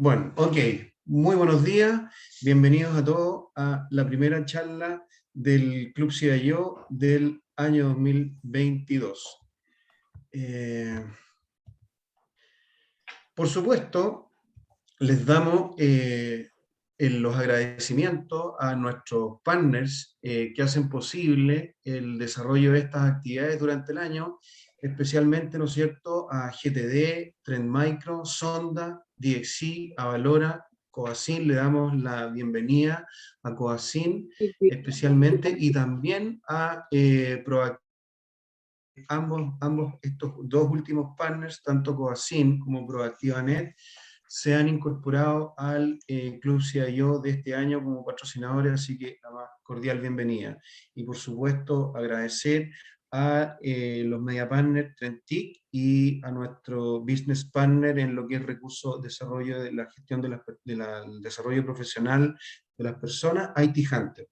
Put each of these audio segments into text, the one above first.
Bueno, ok. Muy buenos días. Bienvenidos a todos a la primera charla del Club CIO del año 2022. Por supuesto, les damos los agradecimientos a nuestros partners que hacen posible el desarrollo de estas actividades durante el año, especialmente, ¿no es cierto?, a GTD, Trend Micro, Sonda, DXC, Avalora, Coacin. Le damos la bienvenida a Coacin especialmente, y también a Proactive. Ambos estos dos últimos partners, tanto Coacin como ProactivaNet, se han incorporado al Club CIO de este año como patrocinadores, así que la más cordial bienvenida. Y por supuesto agradecer a los media partners Trentic y a nuestro business partner en lo que es recursos, desarrollo de la gestión del desarrollo profesional de las personas, IT Hunter.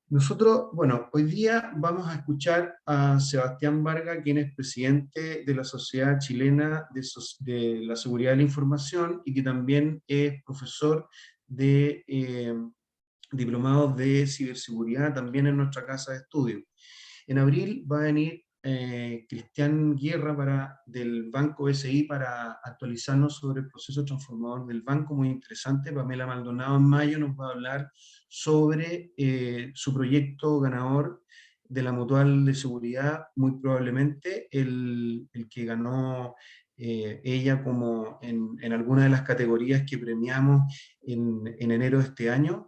Nosotros, bueno, hoy día vamos a escuchar a Sebastián Varga, quien es presidente de la Sociedad Chilena de la Seguridad de la Información y que también es profesor de diplomados de ciberseguridad también en nuestra casa de estudio. En abril va a venir Cristian Guerra del Banco SI para actualizarnos sobre el proceso transformador del banco, muy interesante. Pamela Maldonado en mayo nos va a hablar sobre su proyecto ganador de la Mutual de Seguridad, muy probablemente el que ganó ella como en alguna de las categorías que premiamos en enero de este año.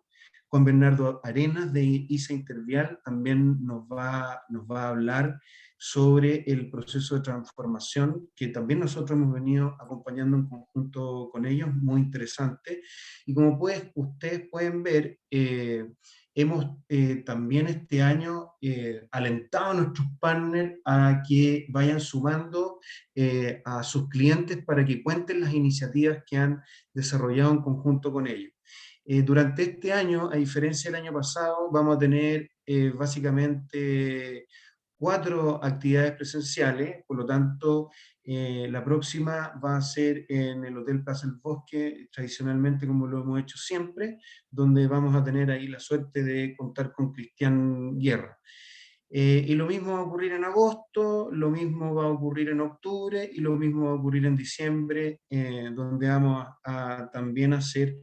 Juan Bernardo Arenas de ISA Intervial también nos va a hablar sobre el proceso de transformación que también nosotros hemos venido acompañando en conjunto con ellos, muy interesante. Y como ustedes pueden ver, hemos también este año alentado a nuestros partners a que vayan sumando a sus clientes para que cuenten las iniciativas que han desarrollado en conjunto con ellos. Durante este año, a diferencia del año pasado, vamos a tener básicamente 4 actividades presenciales, por lo tanto, la próxima va a ser en el Hotel Plaza del Bosque, tradicionalmente como lo hemos hecho siempre, donde vamos a tener ahí la suerte de contar con Cristian Guerra. Y lo mismo va a ocurrir en agosto, lo mismo va a ocurrir en octubre y lo mismo va a ocurrir en diciembre, donde vamos a también hacer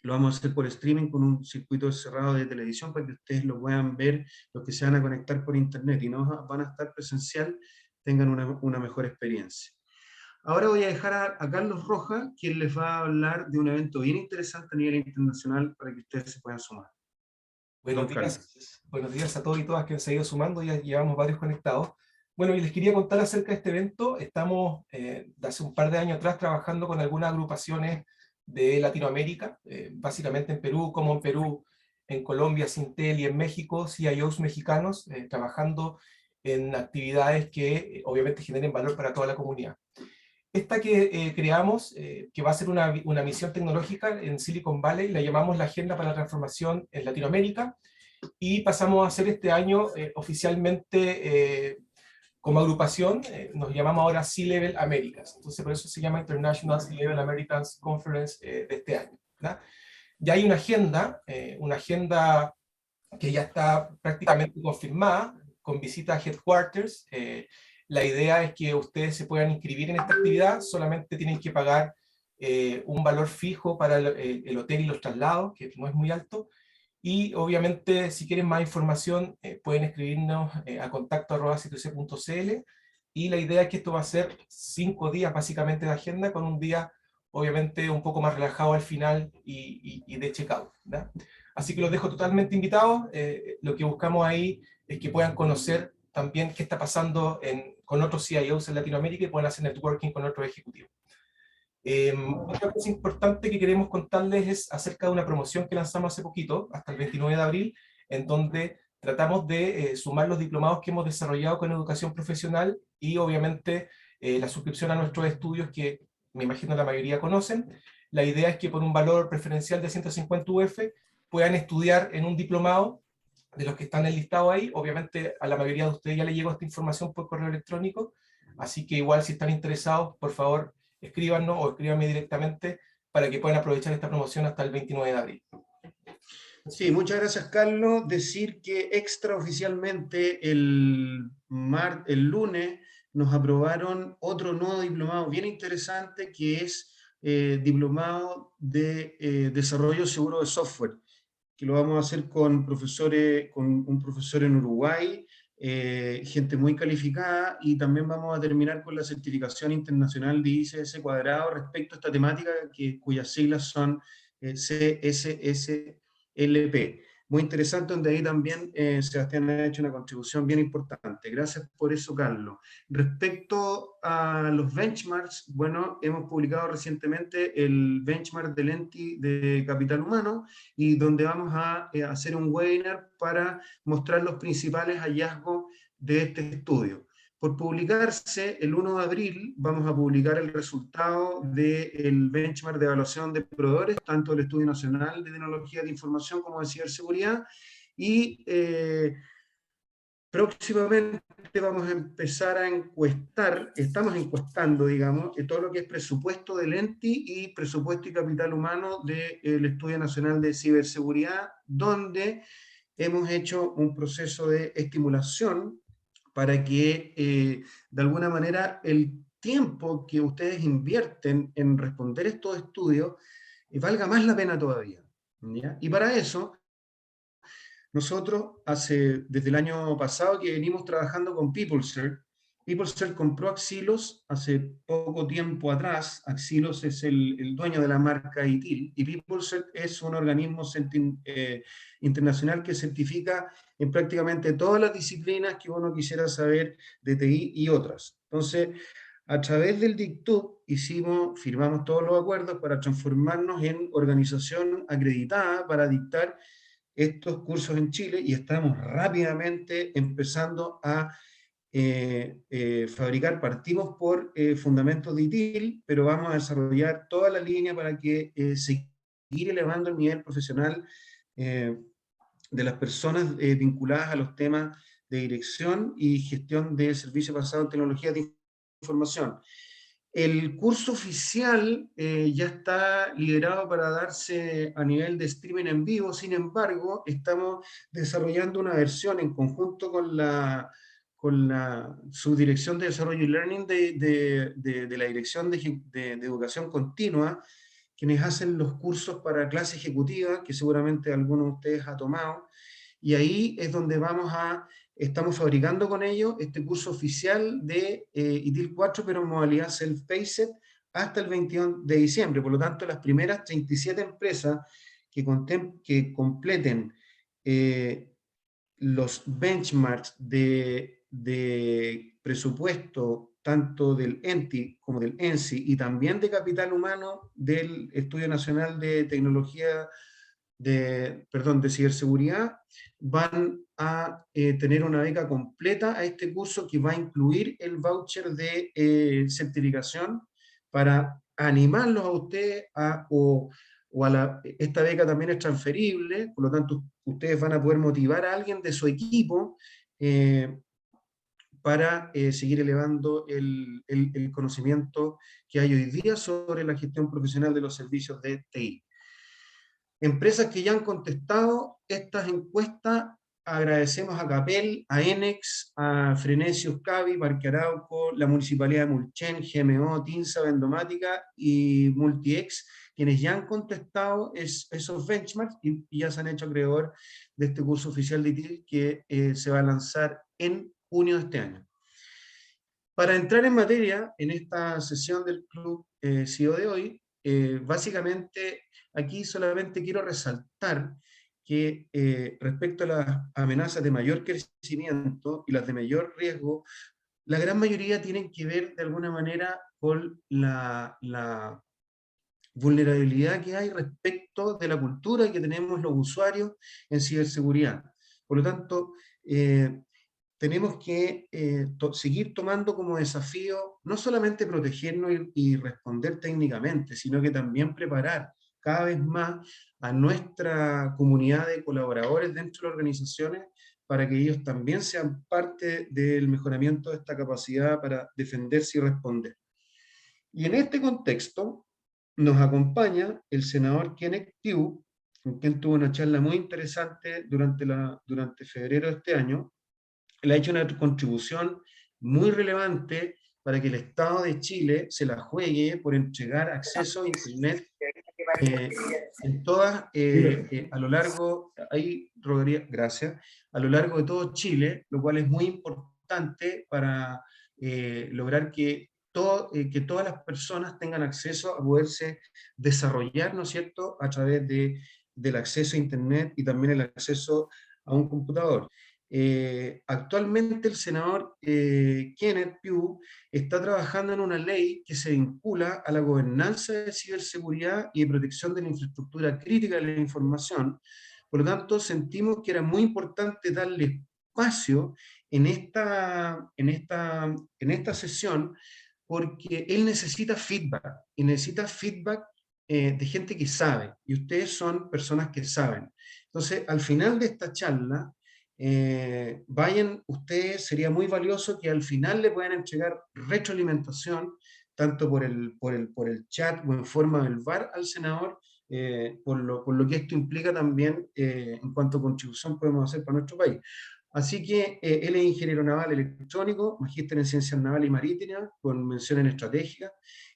lo vamos a hacer por streaming con un circuito cerrado de televisión para que ustedes lo puedan ver, los que se van a conectar por internet y no van a estar presencial, tengan una mejor experiencia. Ahora voy a dejar a Carlos Rojas, quien les va a hablar de un evento bien interesante a nivel internacional para que ustedes se puedan sumar. Buenos días a todos y todas que se han ido sumando, ya llevamos varios conectados. Bueno, y les quería contar acerca de este evento. Estamos, de hace un par de años atrás, trabajando con algunas agrupaciones de Latinoamérica, básicamente en Perú, como en Perú, en Colombia, Sintel, y en México, CIOs mexicanos, trabajando en actividades que obviamente generen valor para toda la comunidad. Esta que creamos, que va a ser una misión tecnológica en Silicon Valley, la llamamos la Agenda para la Transformación en Latinoamérica, y pasamos a hacer este año oficialmente como agrupación, nos llamamos ahora C-Level Americas, entonces por eso se llama International C-Level Americans Conference de este año, ¿verdad? Ya hay una agenda que ya está prácticamente confirmada, con visita a headquarters. La idea es que ustedes se puedan inscribir en esta actividad, solamente tienen que pagar un valor fijo para el hotel y los traslados, que no es muy alto, y obviamente si quieren más información pueden escribirnos a contacto@c2c.cl, y la idea es que esto va a ser 5 días básicamente de agenda, con un día obviamente un poco más relajado al final y de checkout, ¿verdad? Así que los dejo totalmente invitados. Lo que buscamos ahí es que puedan conocer también qué está pasando con otros CIOs en Latinoamérica y puedan hacer networking con otros ejecutivos. Otra cosa importante que queremos contarles es acerca de una promoción que lanzamos hace poquito, hasta el 29 de abril, en donde tratamos de sumar los diplomados que hemos desarrollado con educación profesional y obviamente la suscripción a nuestros estudios, que me imagino la mayoría conocen. La idea es que por un valor preferencial de 150 UF puedan estudiar en un diplomado de los que están enlistados ahí. Obviamente a la mayoría de ustedes ya les llegó esta información por correo electrónico, así que igual si están interesados, por favor, escríbanos o escríbanme directamente para que puedan aprovechar esta promoción hasta el 29 de abril. Sí, muchas gracias, Carlos. Decir que extraoficialmente el lunes nos aprobaron otro nuevo diplomado bien interesante, que es diplomado de desarrollo seguro de software, que lo vamos a hacer con profesores, con un profesor en Uruguay, gente muy calificada, y también vamos a terminar con la certificación internacional de ICS cuadrado respecto a esta temática, cuyas siglas son CSSLP. Muy interesante, donde ahí también Sebastián ha hecho una contribución bien importante. Gracias por eso, Carlos. Respecto a los benchmarks, bueno, hemos publicado recientemente el benchmark del ENTI de capital humano, y donde vamos a hacer un webinar para mostrar los principales hallazgos de este estudio. Por publicarse, el 1 de abril vamos a publicar el resultado del benchmark de evaluación de proveedores, tanto del Estudio Nacional de Tecnología de Información como de Ciberseguridad, y próximamente vamos a empezar a encuestar, estamos encuestando, digamos, todo lo que es presupuesto del ENTI y presupuesto y capital humano del Estudio Nacional de Ciberseguridad, donde hemos hecho un proceso de estimulación para que, de alguna manera, el tiempo que ustedes invierten en responder estos estudios valga más la pena todavía, ¿ya? Y para eso, nosotros desde el año pasado que venimos trabajando con PeopleCert. PeopleCert compró Axilos hace poco tiempo atrás. Axilos es el dueño de la marca ITIL, y PeopleCert es un organismo internacional que certifica en prácticamente todas las disciplinas que uno quisiera saber de TI y otras. Entonces, a través del DICTUB firmamos todos los acuerdos para transformarnos en organización acreditada para dictar estos cursos en Chile, y estamos rápidamente empezando a fabricar. Partimos por fundamentos de ITIL, pero vamos a desarrollar toda la línea para que seguir elevando el nivel profesional de las personas vinculadas a los temas de dirección y gestión de servicios basados en tecnologías de información. El curso oficial ya está liderado para darse a nivel de streaming en vivo. Sin embargo, estamos desarrollando una versión en conjunto con la Subdirección de Desarrollo y Learning de la Dirección de Educación Continua, quienes hacen los cursos para clase ejecutiva, que seguramente alguno de ustedes ha tomado, y ahí es donde estamos fabricando con ellos este curso oficial de ITIL 4, pero en modalidad self-paced, hasta el 21 de diciembre. Por lo tanto, las primeras 37 empresas que completen los benchmarks de presupuesto, tanto del ENTI como del ENSI, y también de capital humano del Estudio Nacional de Tecnología de ciberseguridad, van a tener una beca completa a este curso, que va a incluir el voucher de certificación, para animarlos a ustedes esta beca también es transferible. Por lo tanto, ustedes van a poder motivar a alguien de su equipo para seguir elevando el conocimiento que hay hoy día sobre la gestión profesional de los servicios de TI. Empresas que ya han contestado estas encuestas: agradecemos a Capel, a Enex, a Frenesius Cavi, Parque Arauco, la Municipalidad de Mulchen, GMO, TINSA, Vendomática y Multiex, quienes ya han contestado esos benchmarks y ya se han hecho acreedor de este curso oficial de ITIL, que se va a lanzar en junio de este año. Para entrar en materia, en esta sesión del Club CEO de hoy, básicamente aquí solamente quiero resaltar que respecto a las amenazas de mayor crecimiento y las de mayor riesgo, la gran mayoría tienen que ver de alguna manera con la vulnerabilidad que hay respecto de la cultura que tenemos los usuarios en ciberseguridad. Por lo tanto, tenemos que seguir tomando como desafío no solamente protegernos y responder técnicamente, sino que también preparar cada vez más a nuestra comunidad de colaboradores dentro de las organizaciones, para que ellos también sean parte del mejoramiento de esta capacidad para defenderse y responder. Y en este contexto nos acompaña el senador Kenneth Pugh, con quien tuve una charla muy interesante durante febrero de este año. Él ha hecho una contribución muy relevante para que el Estado de Chile se la juegue por entregar acceso a Internet en todas, a lo largo, ahí, Rodríguez, gracias, a lo largo de todo Chile, lo cual es muy importante para lograr que todas las personas tengan acceso a poderse desarrollar, ¿no es cierto?, a través del acceso a Internet y también el acceso a un computador. Actualmente el senador Kenneth Pugh está trabajando en una ley que se vincula a la gobernanza de ciberseguridad y de protección de la infraestructura crítica de la información. Por lo tanto, sentimos que era muy importante darle espacio en esta sesión, porque él necesita feedback, y necesita feedback de gente que sabe, y ustedes son personas que saben. Entonces, al final de esta charla, vayan ustedes, sería muy valioso que al final le puedan entregar retroalimentación, tanto por el chat o en forma del VAR al senador, por lo que esto implica también en cuanto a contribución podemos hacer para nuestro país. Así que él es ingeniero naval electrónico, magíster en ciencias navales y marítimas, con mención en estratégica.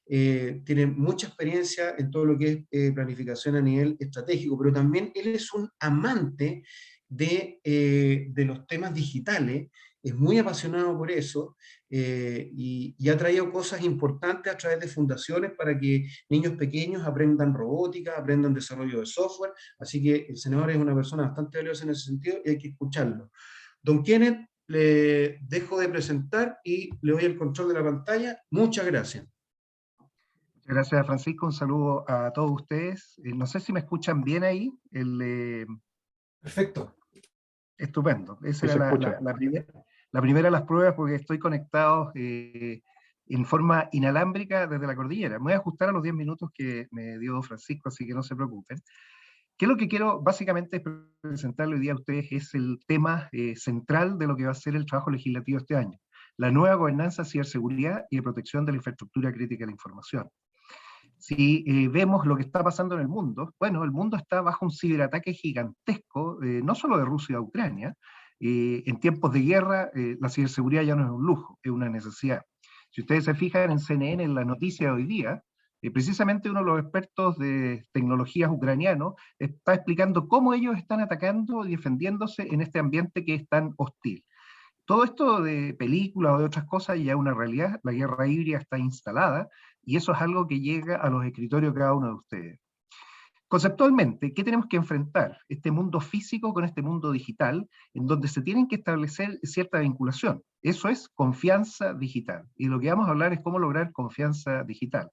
Tiene mucha experiencia en todo lo que es planificación a nivel estratégico, pero también él es un amante de los temas digitales, es muy apasionado por eso, y ha traído cosas importantes a través de fundaciones para que niños pequeños aprendan robótica, aprendan desarrollo de software, así que el senador es una persona bastante valiosa en ese sentido y hay que escucharlo. Don Kenneth, le dejo de presentar y le doy el control de la pantalla. Muchas gracias. Muchas gracias, Francisco. Un saludo a todos ustedes. No sé si me escuchan bien ahí. Perfecto. Estupendo. Esa era la primera de las pruebas, porque estoy conectado en forma inalámbrica desde la cordillera. Me voy a ajustar a los 10 minutos que me dio Francisco, así que no se preocupen. ¿Qué es lo que quiero básicamente presentarle hoy día a ustedes? Es el tema central de lo que va a ser el trabajo legislativo este año: la nueva gobernanza de ciberseguridad y de protección de la infraestructura crítica de la información. Si vemos lo que está pasando en el mundo, bueno, el mundo está bajo un ciberataque gigantesco, no solo de Rusia a Ucrania. En tiempos de guerra, la ciberseguridad ya no es un lujo, es una necesidad. Si ustedes se fijan en CNN, en la noticia de hoy día, precisamente uno de los expertos de tecnologías ucranianos está explicando cómo ellos están atacando y defendiéndose en este ambiente que es tan hostil. Todo esto de películas o de otras cosas ya es una realidad. La guerra híbrida está instalada y eso es algo que llega a los escritorios de cada uno de ustedes. Conceptualmente, ¿qué tenemos que enfrentar? Este mundo físico con este mundo digital, en donde se tienen que establecer cierta vinculación. Eso es confianza digital. Y lo que vamos a hablar es cómo lograr confianza digital.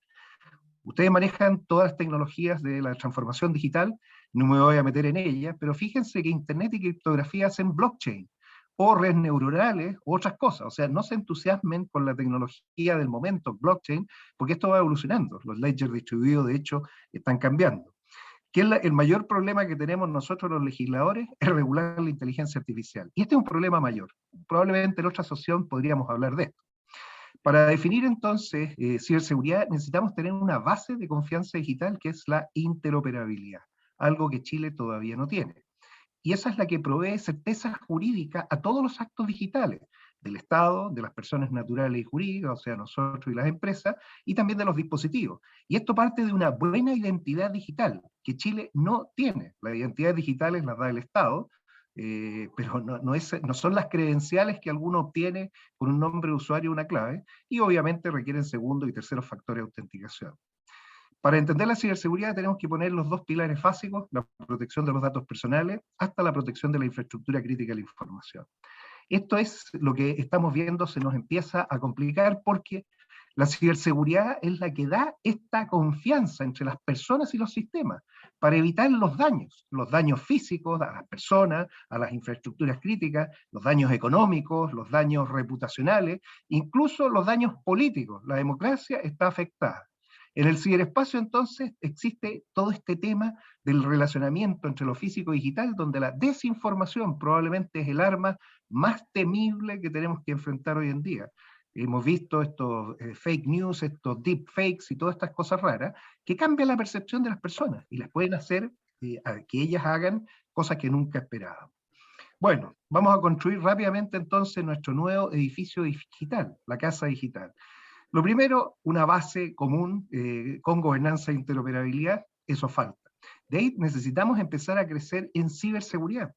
Ustedes manejan todas las tecnologías de la transformación digital, no me voy a meter en ellas, pero fíjense que Internet y criptografía hacen blockchain, o redes neuronales, u otras cosas. O sea, no se entusiasmen con la tecnología del momento, blockchain, porque esto va evolucionando. Los ledgers distribuidos, de hecho, están cambiando. ¿Qué es el mayor problema que tenemos nosotros los legisladores? Es regular la inteligencia artificial. Y este es un problema mayor. Probablemente en otra sesión podríamos hablar de esto. Para definir entonces ciberseguridad necesitamos tener una base de confianza digital que es la interoperabilidad, algo que Chile todavía no tiene. Y esa es la que provee certeza jurídica a todos los actos digitales, del Estado, de las personas naturales y jurídicas, o sea, nosotros y las empresas, y también de los dispositivos. Y esto parte de una buena identidad digital, que Chile no tiene. Las identidades digitales las da el Estado, pero no son las credenciales que alguno obtiene con un nombre de usuario o una clave, y obviamente requieren segundo y terceros factores de autenticación. Para entender la ciberseguridad tenemos que poner los dos pilares básicos: la protección de los datos personales hasta la protección de la infraestructura crítica de la información. Esto es lo que estamos viendo, se nos empieza a complicar porque la ciberseguridad es la que da esta confianza entre las personas y los sistemas para evitar los daños físicos a las personas, a las infraestructuras críticas, los daños económicos, los daños reputacionales, incluso los daños políticos. La democracia está afectada. En el ciberespacio, entonces, existe todo este tema del relacionamiento entre lo físico y digital, donde la desinformación probablemente es el arma más temible que tenemos que enfrentar hoy en día. hemos visto estos fake news, estos deep fakes y todas estas cosas raras, que cambian la percepción de las personas y les pueden hacer a que ellas hagan cosas que nunca esperaban. Bueno, vamos a construir rápidamente entonces nuestro nuevo edificio digital, la casa digital. Lo primero, una base común con gobernanza e interoperabilidad, eso falta. De ahí necesitamos empezar a crecer en ciberseguridad.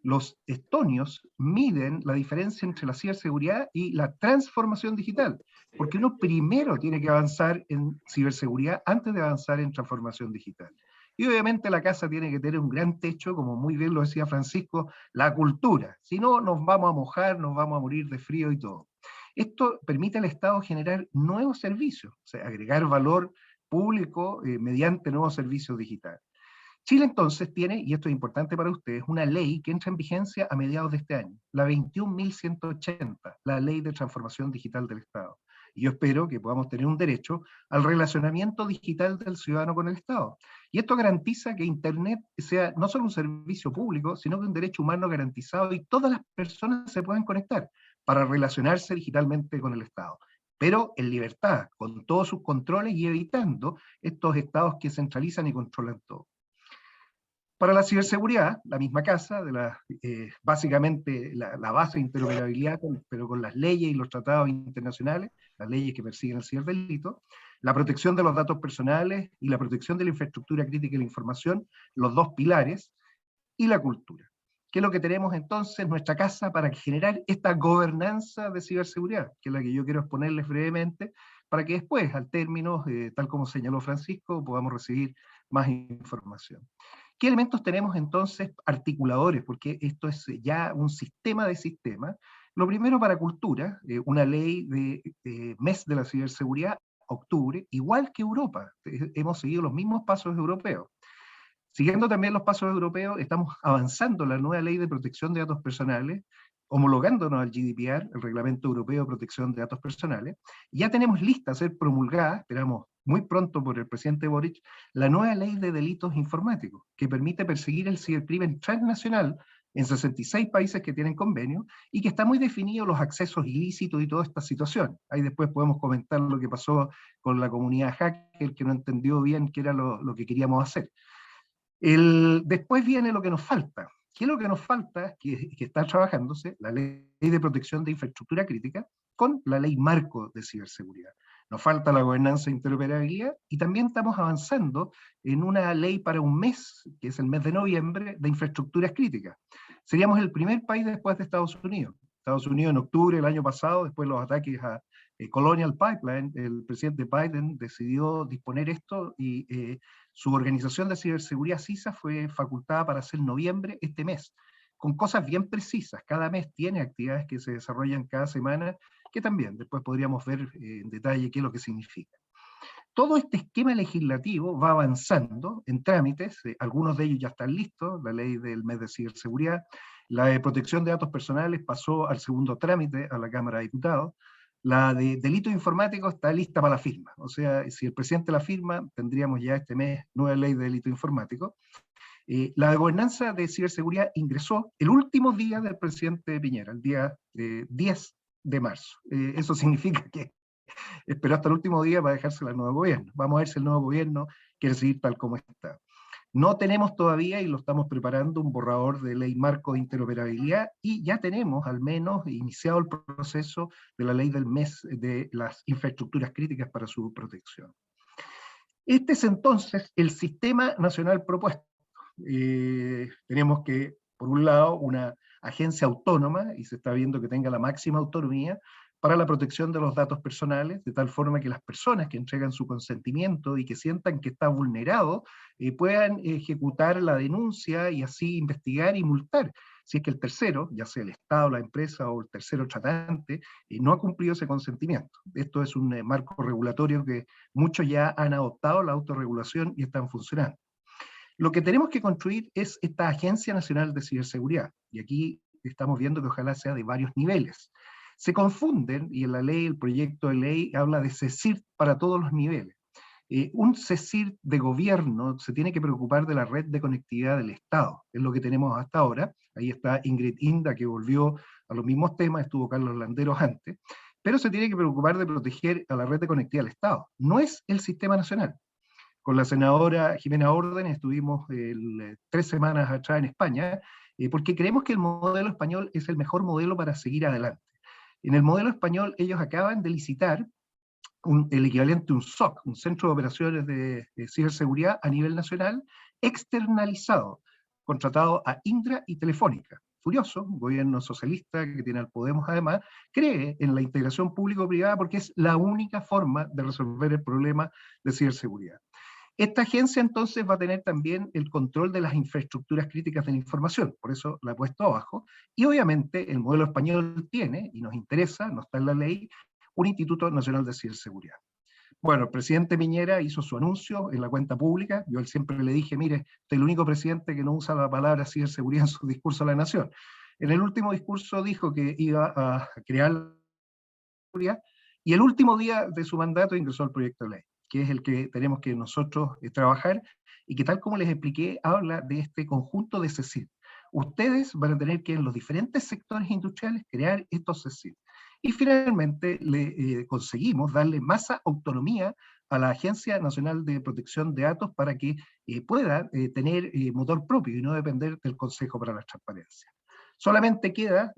Los estonios miden la diferencia entre la ciberseguridad y la transformación digital, porque uno primero tiene que avanzar en ciberseguridad antes de avanzar en transformación digital. Y obviamente la casa tiene que tener un gran techo, como muy bien lo decía Francisco, la cultura. Si no, nos vamos a mojar, nos vamos a morir de frío y todo. Esto permite al Estado generar nuevos servicios, o sea, agregar valor público mediante nuevos servicios digitales. Chile entonces tiene, y esto es importante para ustedes, una ley que entra en vigencia a mediados de este año, la 21.180, la Ley de Transformación Digital del Estado. Y yo espero que podamos tener un derecho al relacionamiento digital del ciudadano con el Estado. Y esto garantiza que Internet sea no solo un servicio público, sino que un derecho humano garantizado y todas las personas se pueden conectar para relacionarse digitalmente con el Estado. Pero en libertad, con todos sus controles y evitando estos estados que centralizan y controlan todo. Para la ciberseguridad, la misma casa, básicamente la base de interoperabilidad, pero con las leyes y los tratados internacionales, las leyes que persiguen el ciberdelito, la protección de los datos personales y la protección de la infraestructura crítica de la información, los dos pilares, y la cultura. ¿Qué es lo que tenemos entonces en nuestra casa para generar esta gobernanza de ciberseguridad? Que es la que yo quiero exponerles brevemente, para que después, al término, tal como señaló Francisco, podamos recibir más información. ¿Qué elementos tenemos entonces articuladores? Porque esto es ya un sistema de sistemas. Lo primero para cultura, una ley de mes de la ciberseguridad, octubre, igual que Europa. Hemos seguido los mismos pasos europeos. Siguiendo también los pasos europeos, estamos avanzando en la nueva ley de protección de datos personales, homologándonos al GDPR, el Reglamento Europeo de Protección de Datos Personales. Ya tenemos lista a ser promulgada, esperamos muy pronto por el presidente Boric, la nueva ley de delitos informáticos, que permite perseguir el cibercrimen transnacional en 66 países que tienen convenio, y que está muy definido los accesos ilícitos y toda esta situación. Ahí después podemos comentar lo que pasó con la comunidad hacker, que no entendió bien qué era lo que queríamos hacer. Después viene lo que nos falta. ¿Qué es lo que nos falta? Que está trabajándose la ley de protección de infraestructura crítica con la ley marco de ciberseguridad. Nos falta la gobernanza e interoperabilidad, y también estamos avanzando en una ley para un mes, que es el mes de noviembre, de infraestructuras críticas. Seríamos el primer país después de Estados Unidos. Estados Unidos en octubre del año pasado, después de los ataques a Colonial Pipeline, el presidente Biden decidió disponer esto, y su organización de ciberseguridad CISA fue facultada para hacer noviembre este mes, con cosas bien precisas. Cada mes tiene actividades que se desarrollan cada semana, que también después podríamos ver en detalle qué es lo que significa. Todo este esquema legislativo va avanzando en trámites, algunos de ellos ya están listos, la ley del mes de ciberseguridad, la de protección de datos personales pasó al segundo trámite a la Cámara de Diputados, la de delitos informáticos está lista para la firma, o sea, si el presidente la firma, tendríamos ya este mes nueva ley de delitos informáticos. La de gobernanza de ciberseguridad ingresó el último día del presidente Piñera, el día 10 de marzo. Eso significa que esperó hasta el último día para dejársela al nuevo gobierno. Vamos a ver si el nuevo gobierno quiere seguir tal como está. No tenemos todavía, y lo estamos preparando, un borrador de ley marco de interoperabilidad, y ya tenemos al menos iniciado el proceso de la ley del mes de las infraestructuras críticas para su protección. Este es entonces el sistema nacional propuesto. Tenemos que, por un lado, una agencia autónoma, y se está viendo que tenga la máxima autonomía para la protección de los datos personales, de tal forma que las personas que entregan su consentimiento y que sientan que está vulnerado, puedan ejecutar la denuncia y así investigar y multar, si es que el tercero, ya sea el Estado, la empresa o el tercero tratante, no ha cumplido ese consentimiento. Esto es un marco regulatorio que muchos ya han adoptado, la autorregulación, y están funcionando. Lo que tenemos que construir es esta Agencia Nacional de Ciberseguridad, y aquí estamos viendo que ojalá sea de varios niveles. Se confunden, y en la ley, el proyecto de ley, habla de CECIRT para todos los niveles. Un CECIRT de gobierno se tiene que preocupar de la red de conectividad del Estado, es lo que tenemos hasta ahora. Ahí está Ingrid Inda, que volvió a los mismos temas, estuvo Carlos Landeros antes, pero se tiene que preocupar de proteger a la red de conectividad del Estado. No es el sistema nacional. Con la senadora Jimena Orden estuvimos 3 semanas atrás en España, porque creemos que el modelo español es el mejor modelo para seguir adelante. En el modelo español ellos acaban de licitar el equivalente a un SOC, un Centro de Operaciones de Ciberseguridad a nivel nacional, externalizado, contratado a Indra y Telefónica. Furioso, un gobierno socialista que tiene al Podemos además, cree en la integración público-privada porque es la única forma de resolver el problema de ciberseguridad. Esta agencia entonces va a tener también el control de las infraestructuras críticas de la información, por eso la he puesto abajo, y obviamente el modelo español tiene, y nos interesa, no está en la ley, un Instituto Nacional de Ciberseguridad. Bueno, el presidente Piñera hizo su anuncio en la cuenta pública, yo siempre le dije, mire, usted es el único presidente que no usa la palabra ciberseguridad en su discurso a la nación. En el último discurso dijo que iba a crear la seguridad, y el último día de su mandato ingresó el proyecto de ley, que es el que tenemos que nosotros trabajar, y que tal como les expliqué, habla de este conjunto de CECID. Ustedes van a tener que en los diferentes sectores industriales crear estos CECID. Y finalmente conseguimos darle más autonomía a la Agencia Nacional de Protección de Datos para que pueda tener motor propio y no depender del Consejo para la Transparencia. Solamente queda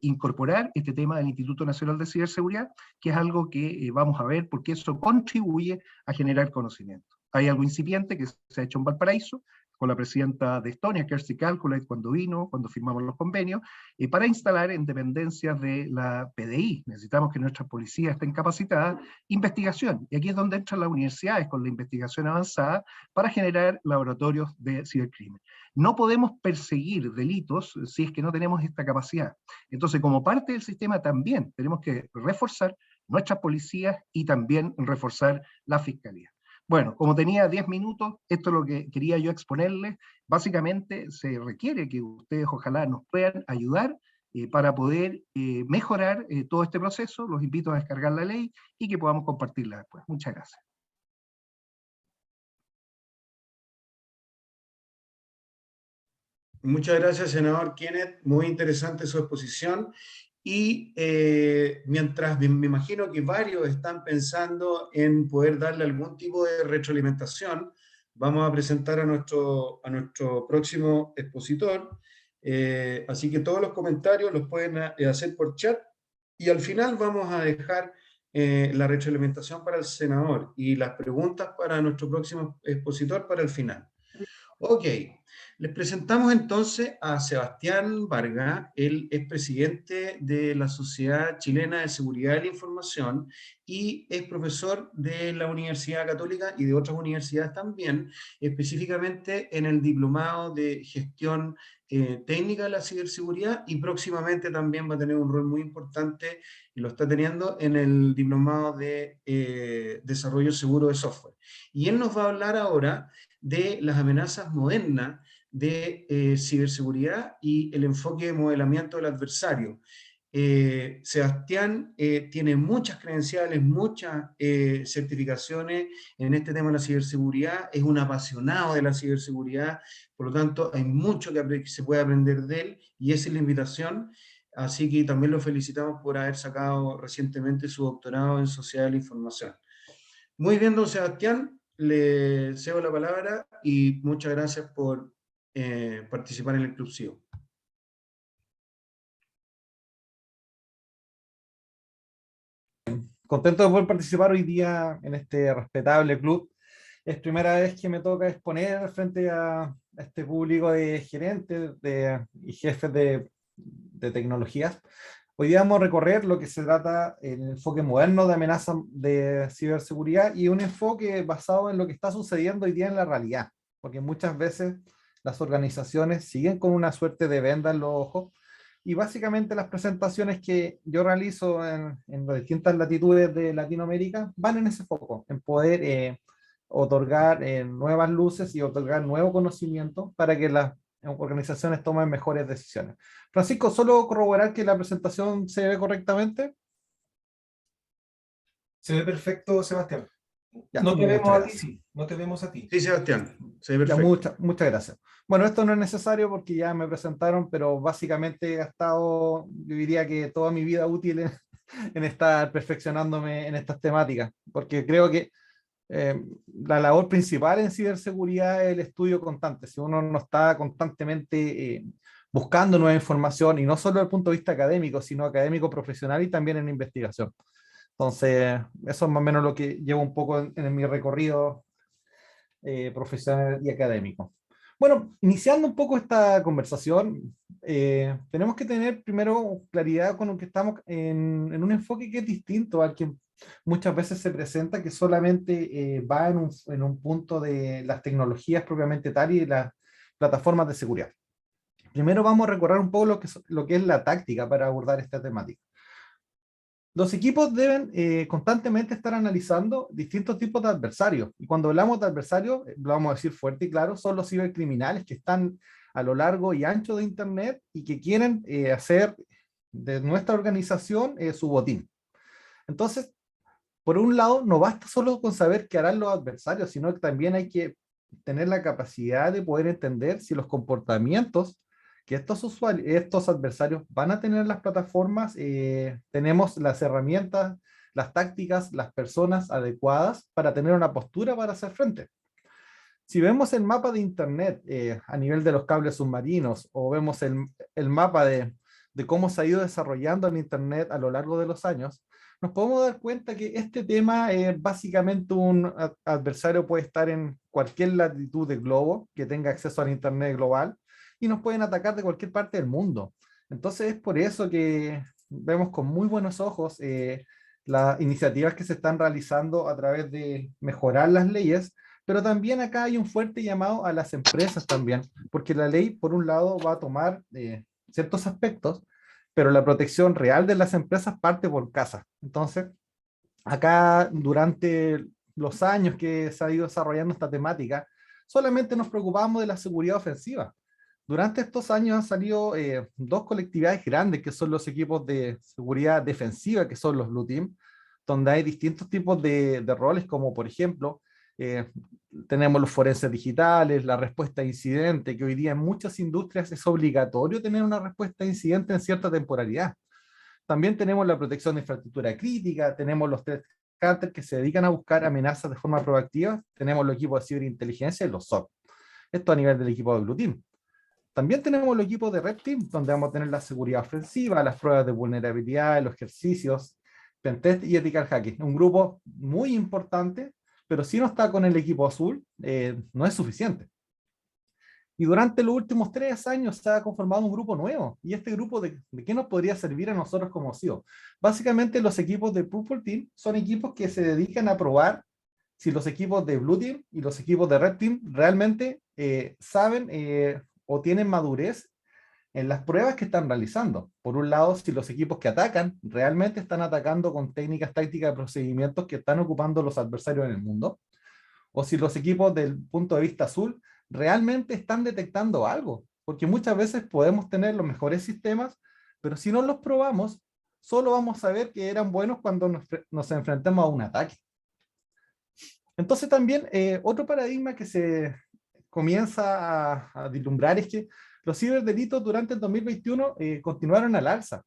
incorporar este tema del Instituto Nacional de Ciberseguridad, que es algo que vamos a ver porque eso contribuye a generar conocimiento. Hay algo incipiente que se ha hecho en Valparaíso, con la presidenta de Estonia, Kersti Kalkulait, cuando firmamos los convenios, para instalar en dependencias de la PDI. Necesitamos que nuestras policías estén capacitadas. Investigación, y aquí es donde entran las universidades con la investigación avanzada para generar laboratorios de cibercrimen. No podemos perseguir delitos si es que no tenemos esta capacidad. Entonces, como parte del sistema también tenemos que reforzar nuestras policías y también reforzar la fiscalía. Bueno, como tenía 10 minutos, esto es lo que quería yo exponerles. Básicamente se requiere que ustedes ojalá nos puedan ayudar para poder mejorar todo este proceso. Los invito a descargar la ley y que podamos compartirla después. Muchas gracias. Muchas gracias, senador Kenneth. Muy interesante su exposición. Y mientras me imagino que varios están pensando en poder darle algún tipo de retroalimentación, vamos a presentar a nuestro próximo expositor. Así que todos los comentarios los pueden hacer por chat, y al final vamos a dejar la retroalimentación para el senador y las preguntas para nuestro próximo expositor para el final. Ok, les presentamos entonces a Sebastián Vargas. Él es presidente de la Sociedad Chilena de Seguridad de la Información y es profesor de la Universidad Católica y de otras universidades también, específicamente en el Diplomado de Gestión Técnica de la Ciberseguridad, y próximamente también va a tener un rol muy importante, y lo está teniendo, en el Diplomado de Desarrollo Seguro de Software. Y él nos va a hablar ahora de las amenazas modernas de ciberseguridad y el enfoque de modelamiento del adversario. Sebastián tiene muchas credenciales, muchas certificaciones en este tema de la ciberseguridad, es un apasionado de la ciberseguridad, por lo tanto hay mucho que se puede aprender de él, y esa es la invitación. Así que también lo felicitamos por haber sacado recientemente su doctorado en Sociedad de la Información. Muy bien, don Sebastián, le cedo la palabra y muchas gracias por participar en el Club CIO. Contento de poder participar hoy día en este respetable club. Es primera vez que me toca exponer frente a este público de gerentes y jefes de tecnologías. Hoy día vamos a recorrer lo que se trata el enfoque moderno de amenazas de ciberseguridad, y un enfoque basado en lo que está sucediendo hoy día en la realidad, porque muchas veces las organizaciones siguen con una suerte de venda en los ojos, y básicamente las presentaciones que yo realizo en las distintas latitudes de Latinoamérica van en ese foco, en poder otorgar nuevas luces y otorgar nuevo conocimiento para que las organizaciones tomen mejores decisiones. Francisco, solo corroborar que la presentación se ve correctamente. Se ve perfecto, Sebastián. Ya, no te vemos a ti, sí. No te vemos a ti. Sí, Sebastián, se ve perfecto. Ya, muchas gracias. Bueno, esto no es necesario porque ya me presentaron, pero básicamente he gastado, yo diría que toda mi vida útil en estar perfeccionándome en estas temáticas, porque creo que la labor principal en ciberseguridad es el estudio constante. Si uno no está constantemente buscando nueva información, y no solo desde el punto de vista académico, sino académico profesional y también en investigación. Entonces, eso es más o menos lo que llevo un poco en mi recorrido profesional y académico. Bueno, iniciando un poco esta conversación, tenemos que tener primero claridad con lo que estamos en un enfoque que es distinto al que muchas veces se presenta, que solamente va en un punto de las tecnologías propiamente tal y las plataformas de seguridad. Primero vamos a recorrer un poco lo que es la táctica para abordar esta temática. Los equipos deben constantemente estar analizando distintos tipos de adversarios. Y cuando hablamos de adversarios, lo vamos a decir fuerte y claro, son los cibercriminales que están a lo largo y ancho de Internet y que quieren hacer de nuestra organización su botín. Entonces, por un lado, no basta solo con saber qué harán los adversarios, sino que también hay que tener la capacidad de poder entender si los comportamientos que estos adversarios van a tener en las plataformas, tenemos las herramientas, las tácticas, las personas adecuadas para tener una postura para hacer frente. Si vemos el mapa de Internet a nivel de los cables submarinos, o vemos el mapa de cómo se ha ido desarrollando el Internet a lo largo de los años, nos podemos dar cuenta que este tema es básicamente un adversario puede estar en cualquier latitud del globo, que tenga acceso al Internet global, y nos pueden atacar de cualquier parte del mundo. Entonces es por eso que vemos con muy buenos ojos las iniciativas que se están realizando a través de mejorar las leyes, pero también acá hay un fuerte llamado a las empresas también, porque la ley por un lado va a tomar ciertos aspectos, pero la protección real de las empresas parte por casa. Entonces, acá durante los años que se ha ido desarrollando esta temática, solamente nos preocupamos de la seguridad ofensiva. Durante estos años han salido dos colectividades grandes, que son los equipos de seguridad defensiva, que son los Blue Team, donde hay distintos tipos de roles, como por ejemplo, tenemos los forenses digitales, la respuesta a incidente, que hoy día en muchas industrias es obligatorio tener una respuesta a incidente en cierta temporalidad. También tenemos la protección de infraestructura crítica, tenemos los threat hunters que se dedican a buscar amenazas de forma proactiva, tenemos los equipos de ciberinteligencia y los SOC. Esto a nivel del equipo de Blue Team. También tenemos los equipos de Red Team, donde vamos a tener la seguridad ofensiva, las pruebas de vulnerabilidad, los ejercicios, pentest y ethical hacking. Un grupo muy importante, pero si no está con el equipo azul, no es suficiente. Y durante los últimos 3 años se ha conformado un grupo nuevo. ¿Y este grupo de qué nos podría servir a nosotros como CIO? Básicamente los equipos de Purple Team son equipos que se dedican a probar si los equipos de Blue Team y los equipos de Red Team realmente saben o tienen madurez en las pruebas que están realizando. Por un lado, si los equipos que atacan realmente están atacando con técnicas, tácticas y procedimientos que están ocupando los adversarios en el mundo, o si los equipos del punto de vista azul realmente están detectando algo, porque muchas veces podemos tener los mejores sistemas, pero si no los probamos, solo vamos a ver que eran buenos cuando nos enfrentamos a un ataque. Entonces también otro paradigma que se comienza a vislumbrar es que los ciberdelitos durante el 2021 continuaron al alza.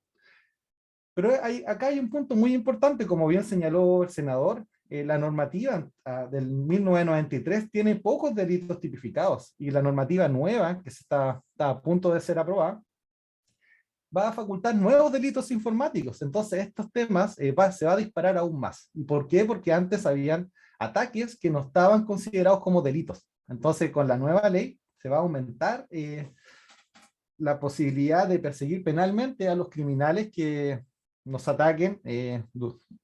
Pero acá hay un punto muy importante, como bien señaló el senador, la normativa del 1993 tiene pocos delitos tipificados y la normativa nueva, que está a punto de ser aprobada, va a facultar nuevos delitos informáticos. Entonces estos temas se va a disparar aún más. ¿Y por qué? Porque antes habían ataques que no estaban considerados como delitos. Entonces con la nueva ley se va a aumentar la posibilidad de perseguir penalmente a los criminales que nos ataquen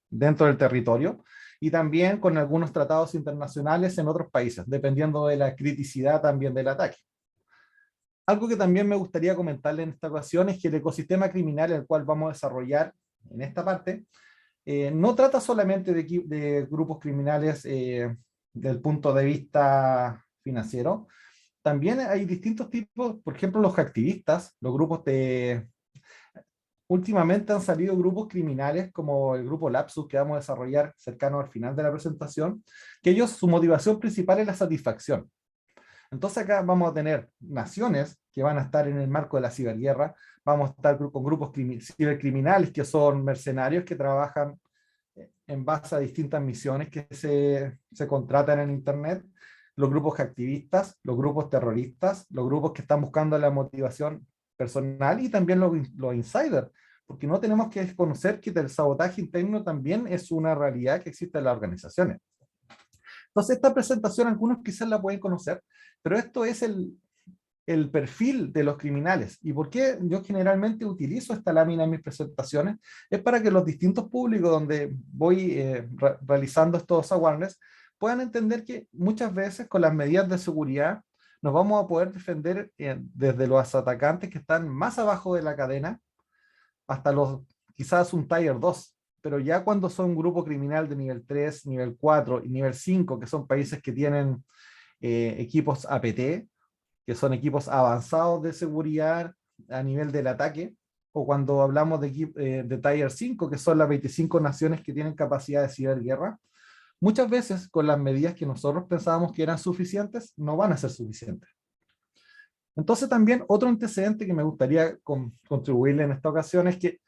dentro del territorio, y también con algunos tratados internacionales en otros países, dependiendo de la criticidad también del ataque. Algo que también me gustaría comentarle en esta ocasión es que el ecosistema criminal el cual vamos a desarrollar en esta parte no trata solamente de grupos criminales del punto de vista financiero. También hay distintos tipos, por ejemplo, los activistas, los grupos de... Últimamente han salido grupos criminales como el grupo Lapsus, que vamos a desarrollar cercano al final de la presentación, que ellos, su motivación principal es la satisfacción. Entonces acá vamos a tener naciones que van a estar en el marco de la ciberguerra, vamos a estar con grupos cibercriminales que son mercenarios que trabajan en base a distintas misiones que se contratan en Internet, los grupos activistas, los grupos terroristas, los grupos que están buscando la motivación personal y también los insiders, porque no tenemos que desconocer que el sabotaje interno también es una realidad que existe en las organizaciones. Entonces esta presentación algunos quizás la pueden conocer, pero esto es el perfil de los criminales. ¿Y por qué yo generalmente utilizo esta lámina en mis presentaciones? Es para que los distintos públicos donde voy realizando estos awareness puedan entender que muchas veces con las medidas de seguridad nos vamos a poder defender desde los atacantes que están más abajo de la cadena hasta los quizás un Tier 2. Pero ya cuando son un grupo criminal de nivel 3, nivel 4 y nivel 5, que son países que tienen equipos APT, que son equipos avanzados de seguridad a nivel del ataque, o cuando hablamos de Tier 5, que son las 25 naciones que tienen capacidad de ciberguerra, muchas veces con las medidas que nosotros pensábamos que eran suficientes, no van a ser suficientes. Entonces también otro antecedente que me gustaría contribuirle en esta ocasión es que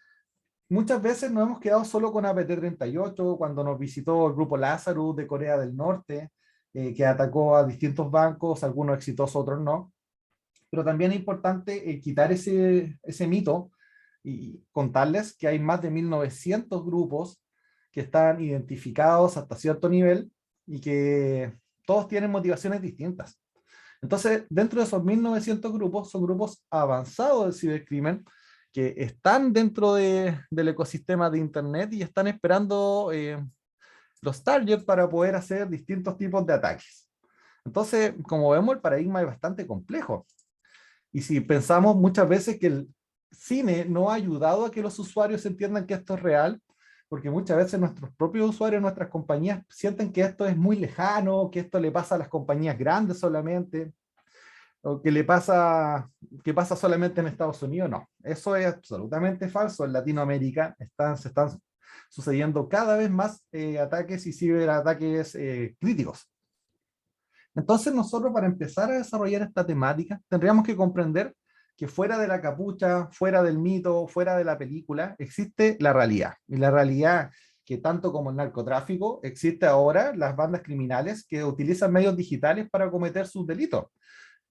muchas veces nos hemos quedado solo con APT-38, cuando nos visitó el grupo Lazarus de Corea del Norte, que atacó a distintos bancos, algunos exitosos, otros no. Pero también es importante quitar ese mito y contarles que hay más de 1900 grupos que están identificados hasta cierto nivel y que todos tienen motivaciones distintas. Entonces, dentro de esos 1900 grupos, son grupos avanzados del cibercrimen que están dentro del ecosistema de Internet y están esperando los targets para poder hacer distintos tipos de ataques. Entonces, como vemos, el paradigma es bastante complejo. Y si pensamos muchas veces que el cine no ha ayudado a que los usuarios entiendan que esto es real, porque muchas veces nuestros propios usuarios, nuestras compañías, sienten que esto es muy lejano, que esto le pasa a las compañías grandes solamente, o que pasa solamente en Estados Unidos. No, eso es absolutamente falso. En Latinoamérica se están sucediendo cada vez más ataques y ciberataques críticos. Entonces nosotros, para empezar a desarrollar esta temática, tendríamos que comprender que fuera de la capucha, fuera del mito, fuera de la película, existe la realidad. Y la realidad que tanto como el narcotráfico, existe ahora las bandas criminales que utilizan medios digitales para cometer sus delitos.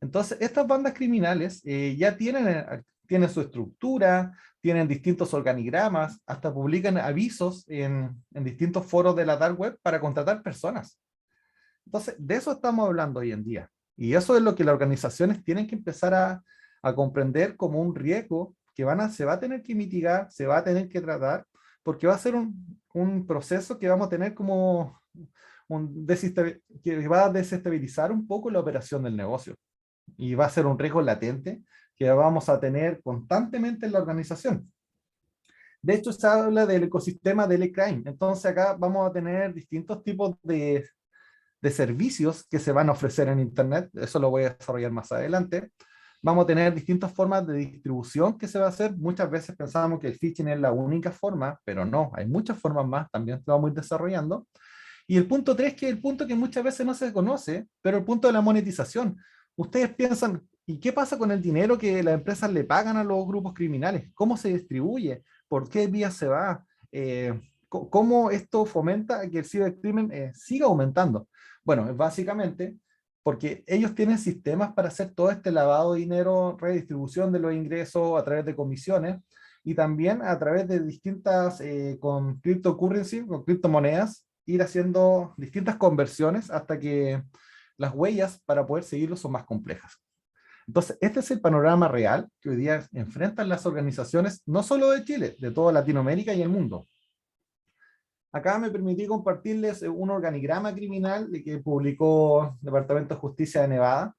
Entonces, estas bandas criminales ya tienen su estructura, tienen distintos organigramas, hasta publican avisos en distintos foros de la dark web para contratar personas. Entonces, de eso estamos hablando hoy en día. Y eso es lo que las organizaciones tienen que empezar a comprender como un riesgo que se va a tener que mitigar, se va a tener que tratar, porque va a ser un proceso que vamos a tener como que va a desestabilizar un poco la operación del negocio. Y va a ser un riesgo latente que vamos a tener constantemente en la organización. De hecho, se habla del ecosistema del e-crime. Entonces acá vamos a tener distintos tipos de servicios que se van a ofrecer en Internet. Eso lo voy a desarrollar más adelante. Vamos a tener distintas formas de distribución que se va a hacer. Muchas veces pensábamos que el phishing es la única forma, pero no, hay muchas formas más, también se vamos a ir desarrollando. Y el punto 3, que es el punto que muchas veces no se conoce, pero el punto de la monetización. Ustedes piensan, ¿y qué pasa con el dinero que las empresas le pagan a los grupos criminales? ¿Cómo se distribuye? ¿Por qué vías se va? ¿Cómo esto fomenta que el cibercrimen siga aumentando? Bueno, es básicamente porque ellos tienen sistemas para hacer todo este lavado de dinero, redistribución de los ingresos a través de comisiones y también a través de distintas, con cryptocurrency, con criptomonedas, ir haciendo distintas conversiones hasta que las huellas para poder seguirlo son más complejas. Entonces, este es el panorama real que hoy día enfrentan las organizaciones, no solo de Chile, de toda Latinoamérica y el mundo. Acá me permití compartirles un organigrama criminal que publicó el Departamento de Justicia de Nevada,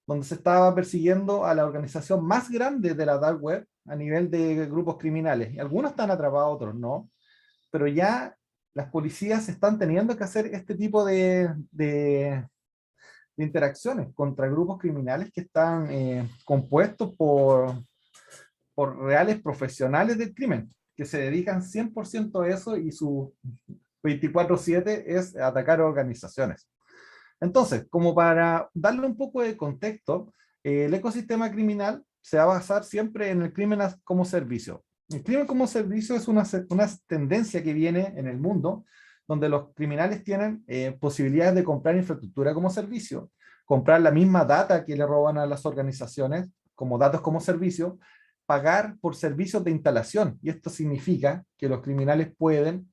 donde se estaba persiguiendo a la organización más grande de la dark web a nivel de grupos criminales. Y algunos están atrapados, otros no, pero ya las policías están teniendo que hacer este tipo de interacciones contra grupos criminales que están compuestos por reales profesionales del crimen, que se dedican 100% a eso y su 24/7 es atacar organizaciones. Entonces, como para darle un poco de contexto, el ecosistema criminal se va a basar siempre en el crimen como servicio. El crimen como servicio es una tendencia que viene en el mundo, donde los criminales tienen posibilidades de comprar infraestructura como servicio, comprar la misma data que le roban a las organizaciones como datos como servicio, pagar por servicios de instalación. Y esto significa que los criminales pueden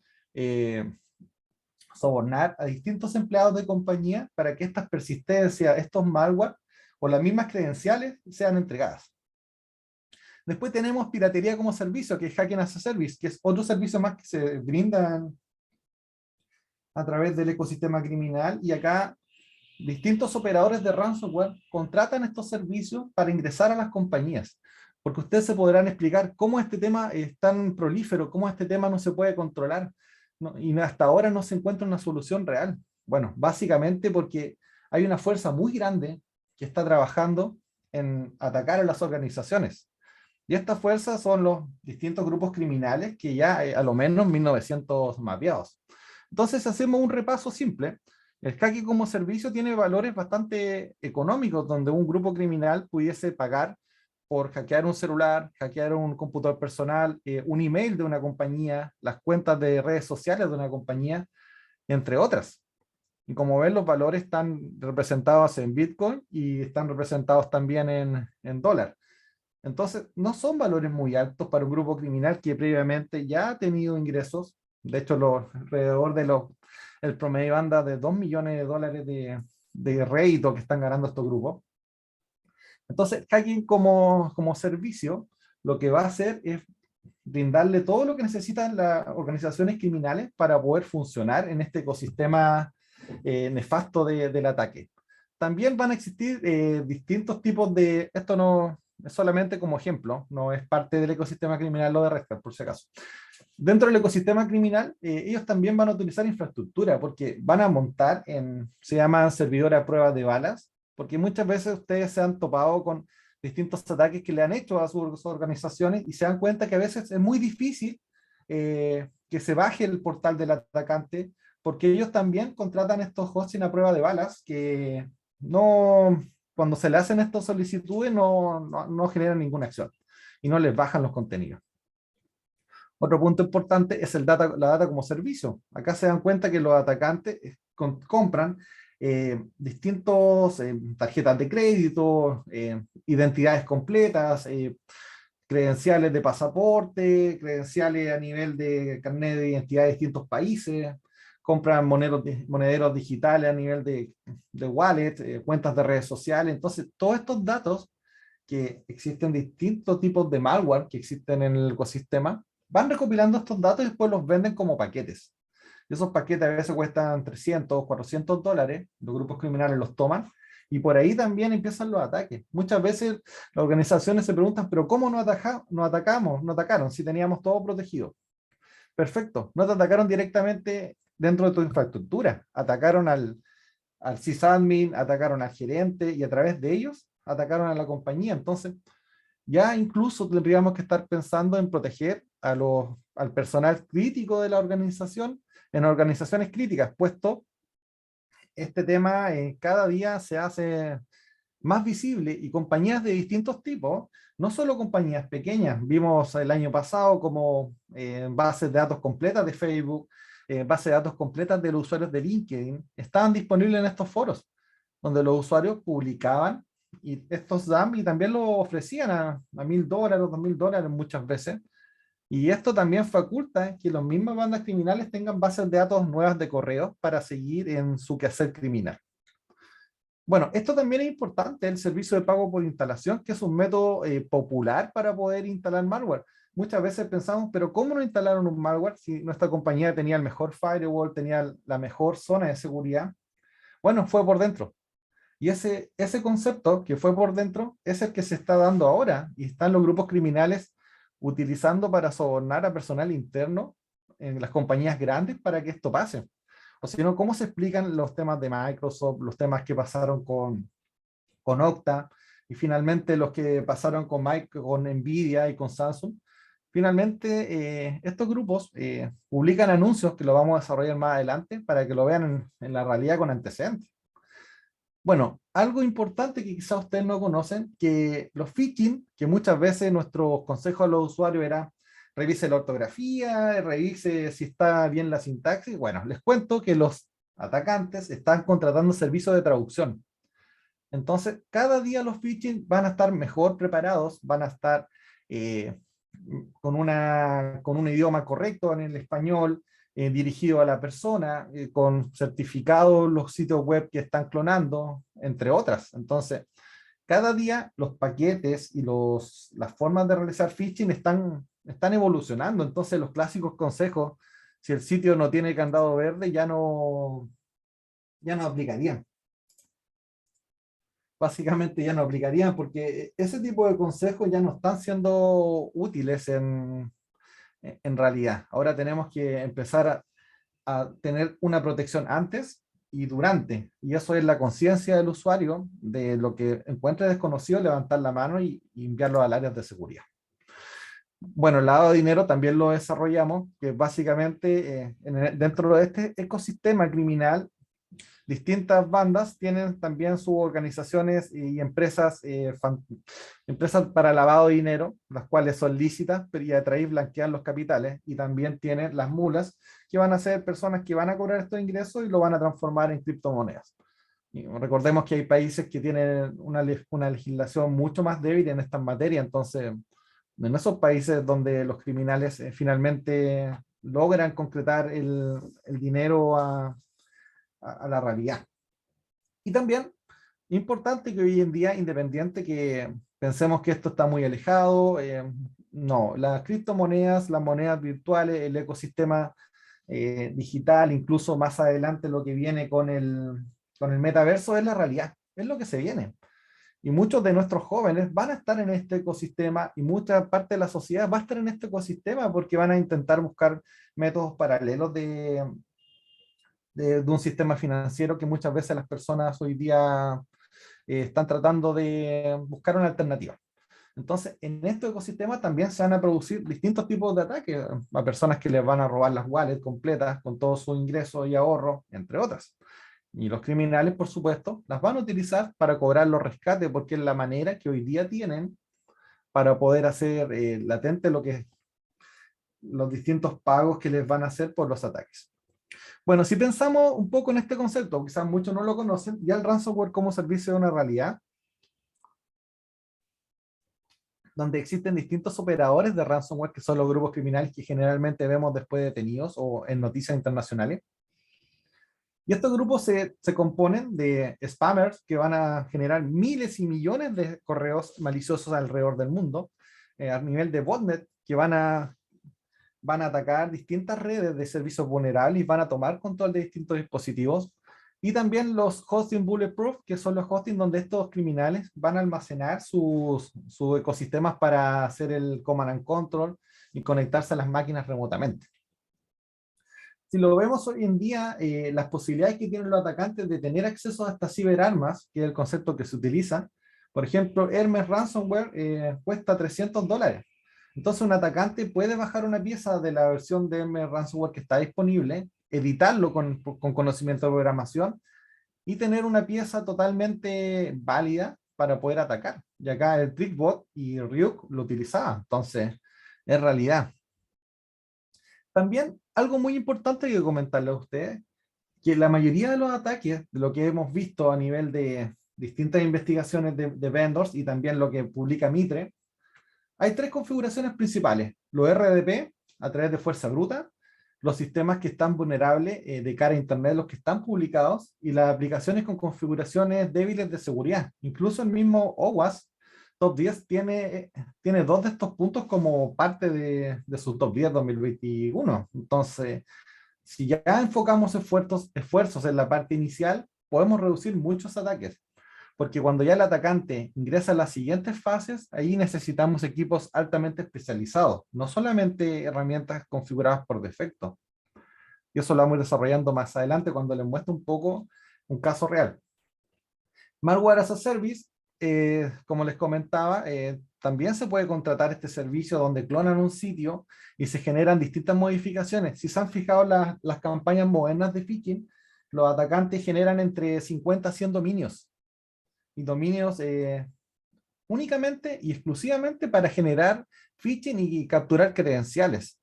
sobornar a distintos empleados de compañía para que estas persistencias, estos malware o las mismas credenciales sean entregadas. Después tenemos piratería como servicio, que es Hacking as a Service, que es otro servicio más que se brindan a través del ecosistema criminal, y acá distintos operadores de ransomware contratan estos servicios para ingresar a las compañías, porque ustedes se podrán explicar cómo este tema es tan prolífero, cómo este tema no se puede controlar, ¿no? Y hasta ahora no se encuentra una solución real. Bueno, básicamente porque hay una fuerza muy grande que está trabajando en atacar a las organizaciones. Y estas fuerzas son los distintos grupos criminales que ya a lo menos 1900 mapeados. Entonces hacemos un repaso simple. El hacking como servicio tiene valores bastante económicos, donde un grupo criminal pudiese pagar por hackear un celular, hackear un computador personal, un email de una compañía, las cuentas de redes sociales de una compañía, entre otras. Y como ven, los valores están representados en Bitcoin y están representados también en dólar. Entonces, no son valores muy altos para un grupo criminal que previamente ya ha tenido ingresos. De hecho, alrededor el promedio anda de $2 millones de rédito que están ganando estos grupos. Entonces, hacking como servicio, lo que va a hacer es brindarle todo lo que necesitan las organizaciones criminales para poder funcionar en este ecosistema nefasto del ataque. También van a existir distintos tipos de... Esto no es solamente como ejemplo, no es parte del ecosistema criminal lo de Red Hat, por si acaso. Dentro del ecosistema criminal, ellos también van a utilizar infraestructura, porque van a montar se llaman servidores a prueba de balas, porque muchas veces ustedes se han topado con distintos ataques que le han hecho a sus organizaciones y se dan cuenta que a veces es muy difícil que se baje el portal del atacante, porque ellos también contratan estos hosting a prueba de balas que no, cuando se le hacen estas solicitudes no generan ninguna acción y no les bajan los contenidos. Otro punto importante es la data como servicio. Acá se dan cuenta que los atacantes compran distintos tarjetas de crédito, identidades completas, credenciales de pasaporte, credenciales a nivel de carnet de identidad de distintos países, compran monederos digitales a nivel de wallet, cuentas de redes sociales. Entonces, todos estos datos que existen distintos tipos de malware que existen en el ecosistema, van recopilando estos datos y después los venden como paquetes. Y esos paquetes a veces cuestan $300, $400, los grupos criminales los toman, y por ahí también empiezan los ataques. Muchas veces las organizaciones se preguntan, pero ¿cómo no atacaron si teníamos todo protegido? Perfecto, no te atacaron directamente dentro de tu infraestructura, atacaron al sysadmin, atacaron al gerente, y a través de ellos atacaron a la compañía. Entonces, ya incluso tendríamos que estar pensando en proteger al personal crítico de la organización en organizaciones críticas, puesto este tema cada día se hace más visible, y compañías de distintos tipos, no solo compañías pequeñas, vimos el año pasado como bases de datos completas de Facebook, bases de datos completas de los usuarios de LinkedIn, estaban disponibles en estos foros, donde los usuarios publicaban y estos DAM y también lo ofrecían a $1.000, $2.000 muchas veces. Y esto también faculta que las mismas bandas criminales tengan bases de datos nuevas de correo para seguir en su quehacer criminal. Bueno, esto también es importante, el servicio de pago por instalación, que es un método popular para poder instalar malware. Muchas veces pensamos, pero ¿cómo no instalaron un malware si nuestra compañía tenía el mejor firewall, tenía la mejor zona de seguridad? Bueno, fue por dentro. Y ese concepto que fue por dentro es el que se está dando ahora, y están los grupos criminales utilizando para sobornar a personal interno en las compañías grandes para que esto pase. O si no, ¿cómo se explican los temas de Microsoft, los temas que pasaron con Okta, y finalmente los que pasaron con Nvidia y con Samsung? Finalmente, estos grupos publican anuncios que lo vamos a desarrollar más adelante para que lo vean en la realidad con antecedentes. Bueno, algo importante que quizás ustedes no conocen, que los phishing, que muchas veces nuestro consejo a los usuarios era revise la ortografía, revise si está bien la sintaxis. Bueno, les cuento que los atacantes están contratando servicios de traducción. Entonces, cada día los phishing van a estar mejor preparados, van a estar con un idioma correcto en el español, dirigido a la persona, con certificados los sitios web que están clonando, entre otras. Entonces, cada día los paquetes y las formas de realizar phishing están evolucionando. Entonces, los clásicos consejos, si el sitio no tiene candado verde, ya no aplicarían. Básicamente ya no aplicarían, porque ese tipo de consejos ya no están siendo útiles en realidad. Ahora tenemos que empezar a tener una protección antes y durante, y eso es la conciencia del usuario de lo que encuentre desconocido, levantar la mano y enviarlo al área de seguridad. Bueno, el lavado de dinero también lo desarrollamos, que básicamente dentro de este ecosistema criminal, distintas bandas tienen también sus organizaciones y empresas, empresas para lavado de dinero, las cuales son lícitas, pero ya de ahí blanquean los capitales, y también tienen las mulas, que van a ser personas que van a cobrar estos ingresos y lo van a transformar en criptomonedas. Y recordemos que hay países que tienen una legislación mucho más débil en estas materias, entonces en esos países donde los criminales finalmente logran concretar el dinero a la realidad. Y también, importante que hoy en día, independiente que pensemos que esto está muy alejado, no, las criptomonedas, las monedas virtuales, el ecosistema digital, incluso más adelante lo que viene con el metaverso es la realidad, es lo que se viene. Y muchos de nuestros jóvenes van a estar en este ecosistema, y mucha parte de la sociedad va a estar en este ecosistema porque van a intentar buscar métodos paralelos de un sistema financiero que muchas veces las personas hoy día están tratando de buscar una alternativa. Entonces, en este ecosistema también se van a producir distintos tipos de ataques a personas que les van a robar las wallets completas con todos sus ingresos y ahorros, entre otras. Y los criminales, por supuesto, las van a utilizar para cobrar los rescates, porque es la manera que hoy día tienen para poder hacer latente los distintos pagos que les van a hacer por los ataques. Bueno, si pensamos un poco en este concepto, quizás muchos no lo conocen, ya el ransomware como servicio es una realidad, donde existen distintos operadores de ransomware, que son los grupos criminales que generalmente vemos después detenidos o en noticias internacionales. Y estos grupos se componen de spammers que van a generar miles y millones de correos maliciosos alrededor del mundo, a nivel de botnet, que van a atacar distintas redes de servicios vulnerables y van a tomar control de distintos dispositivos. Y también los hosting bulletproof, que son los hosting donde estos criminales van a almacenar sus ecosistemas para hacer el command and control y conectarse a las máquinas remotamente. Si lo vemos hoy en día, las posibilidades que tienen los atacantes de tener acceso a estas ciberarmas, que es el concepto que se utiliza, por ejemplo, Hermes Ransomware cuesta $300. Entonces un atacante puede bajar una pieza de la versión de Hermes Ransomware que está disponible, editarlo con conocimiento de programación y tener una pieza totalmente válida para poder atacar. Y acá el TrickBot y Ryuk lo utilizaban, entonces es realidad. También algo muy importante que comentarle a ustedes, que la mayoría de los ataques, de lo que hemos visto a nivel de distintas investigaciones de vendors y también lo que publica Mitre, hay tres configuraciones principales: los RDP a través de fuerza bruta, los sistemas que están vulnerables de cara a Internet, los que están publicados, y las aplicaciones con configuraciones débiles de seguridad. Incluso el mismo OWASP Top 10 tiene dos de estos puntos como parte de su Top 10 2021. Entonces, si ya enfocamos esfuerzos en la parte inicial, podemos reducir muchos ataques. Porque cuando ya el atacante ingresa a las siguientes fases, ahí necesitamos equipos altamente especializados, no solamente herramientas configuradas por defecto. Y eso lo vamos a ir desarrollando más adelante cuando les muestre un poco un caso real. Malware as a Service, como les comentaba, también se puede contratar este servicio donde clonan un sitio y se generan distintas modificaciones. Si se han fijado las campañas modernas de phishing, los atacantes generan entre 50 a 100 dominios y dominios únicamente y exclusivamente para generar phishing y capturar credenciales.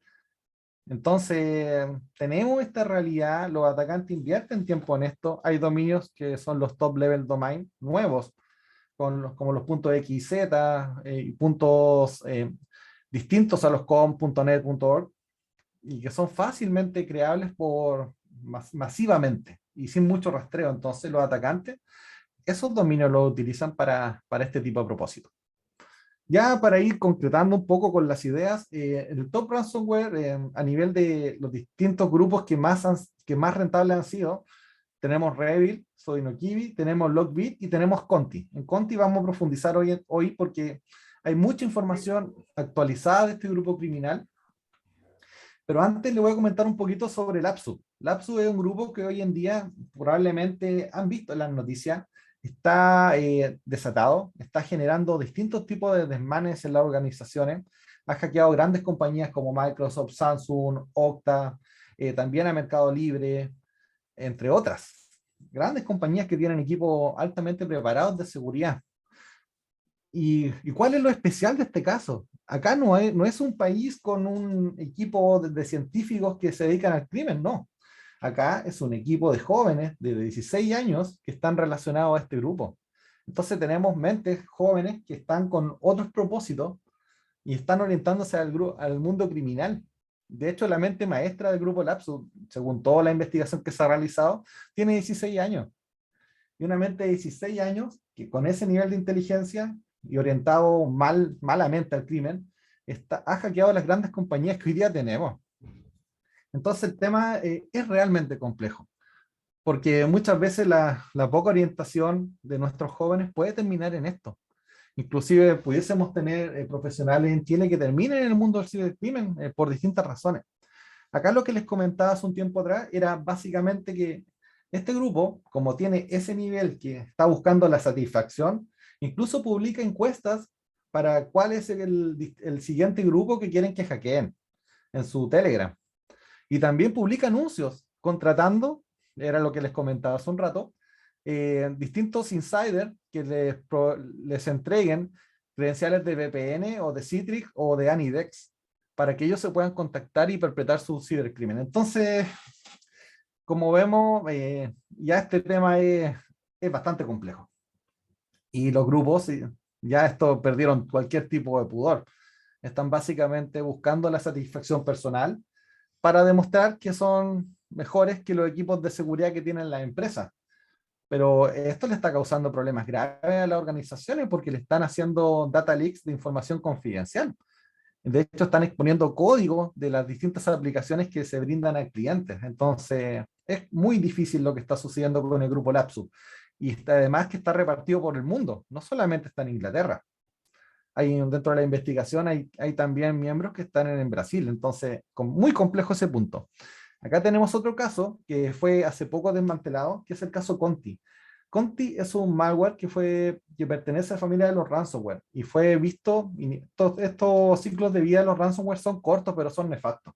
Entonces, tenemos esta realidad, los atacantes invierten tiempo en esto, hay dominios que son los top level domain nuevos, como los puntos .xz, puntos distintos a los .com, .net, .org, y que son fácilmente creables masivamente y sin mucho rastreo. Entonces los atacantes, esos dominios los utilizan para este tipo de propósito. Ya para ir concretando un poco con las ideas, el top ransomware a nivel de los distintos grupos que más rentables han sido, tenemos Revil, Sodinokibi, tenemos Lockbit y tenemos Conti. En Conti vamos a profundizar hoy porque hay mucha información actualizada de este grupo criminal. Pero antes le voy a comentar un poquito sobre Lapsu. Lapsu es un grupo que hoy en día probablemente han visto en las noticias, está desatado, está generando distintos tipos de desmanes en las organizaciones, ha hackeado grandes compañías como Microsoft, Samsung, Okta, también a Mercado Libre, entre otras. Grandes compañías que tienen equipos altamente preparados de seguridad. ¿Y cuál es lo especial de este caso? Acá no es un país con un equipo de científicos que se dedican al crimen, no. Acá es un equipo de jóvenes de 16 años que están relacionados a este grupo. Entonces tenemos mentes jóvenes que están con otros propósitos y están orientándose al mundo criminal. De hecho, la mente maestra del grupo Lapsus, según toda la investigación que se ha realizado, tiene 16 años. Y una mente de 16 años que con ese nivel de inteligencia y orientado malamente al crimen, ha hackeado las grandes compañías que hoy día tenemos. Entonces el tema es realmente complejo, porque muchas veces la poca orientación de nuestros jóvenes puede terminar en esto. Inclusive pudiésemos tener profesionales en Chile que terminen en el mundo del cibercrimen por distintas razones. Acá lo que les comentaba hace un tiempo atrás era básicamente que este grupo, como tiene ese nivel que está buscando la satisfacción, incluso publica encuestas para cuál es el siguiente grupo que quieren que hackeen en su Telegram. Y también publica anuncios contratando, era lo que les comentaba hace un rato, distintos insiders que les entreguen credenciales de VPN o de Citrix o de Anidex para que ellos se puedan contactar y perpetrar su cibercrimen. Entonces, como vemos, ya este tema es bastante complejo. Y los grupos, ya esto perdieron cualquier tipo de pudor. Están básicamente buscando la satisfacción personal para demostrar que son mejores que los equipos de seguridad que tienen las empresas. Pero esto le está causando problemas graves a las organizaciones porque le están haciendo data leaks de información confidencial. De hecho, están exponiendo código de las distintas aplicaciones que se brindan a clientes. Entonces, es muy difícil lo que está sucediendo con el grupo Lapsus. Y además que está repartido por el mundo, no solamente está en Inglaterra. Dentro de la investigación hay también miembros que están en Brasil. Entonces, muy complejo ese punto. Acá tenemos otro caso que fue hace poco desmantelado, que es el caso Conti. Conti es un malware que pertenece a la familia de los ransomware y fue visto, estos ciclos de vida de los ransomware son cortos pero son nefastos.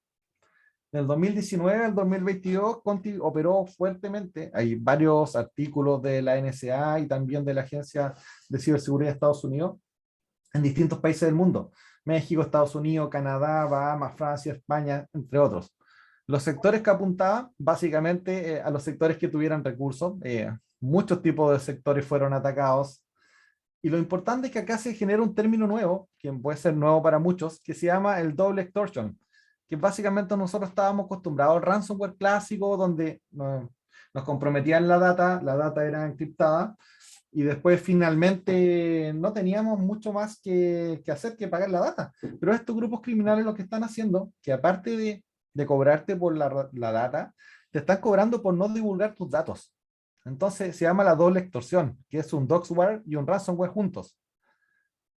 En el 2019 al 2022 Conti operó fuertemente, hay varios artículos de la NSA y también de la Agencia de Ciberseguridad de Estados Unidos en distintos países del mundo, México, Estados Unidos, Canadá, Bahamas, Francia, España, entre otros. Los sectores que apuntaban, básicamente a los sectores que tuvieran recursos, muchos tipos de sectores fueron atacados. Y lo importante es que acá se genera un término nuevo, que puede ser nuevo para muchos, que se llama el double extortion, que básicamente nosotros estábamos acostumbrados al ransomware clásico, donde nos comprometían la data era encriptada, y después finalmente no teníamos mucho más que hacer que pagar la data. Pero estos grupos criminales lo que están haciendo, que aparte de cobrarte por la data, te están cobrando por no divulgar tus datos. Entonces se llama la doble extorsión, que es un doxware y un ransomware juntos.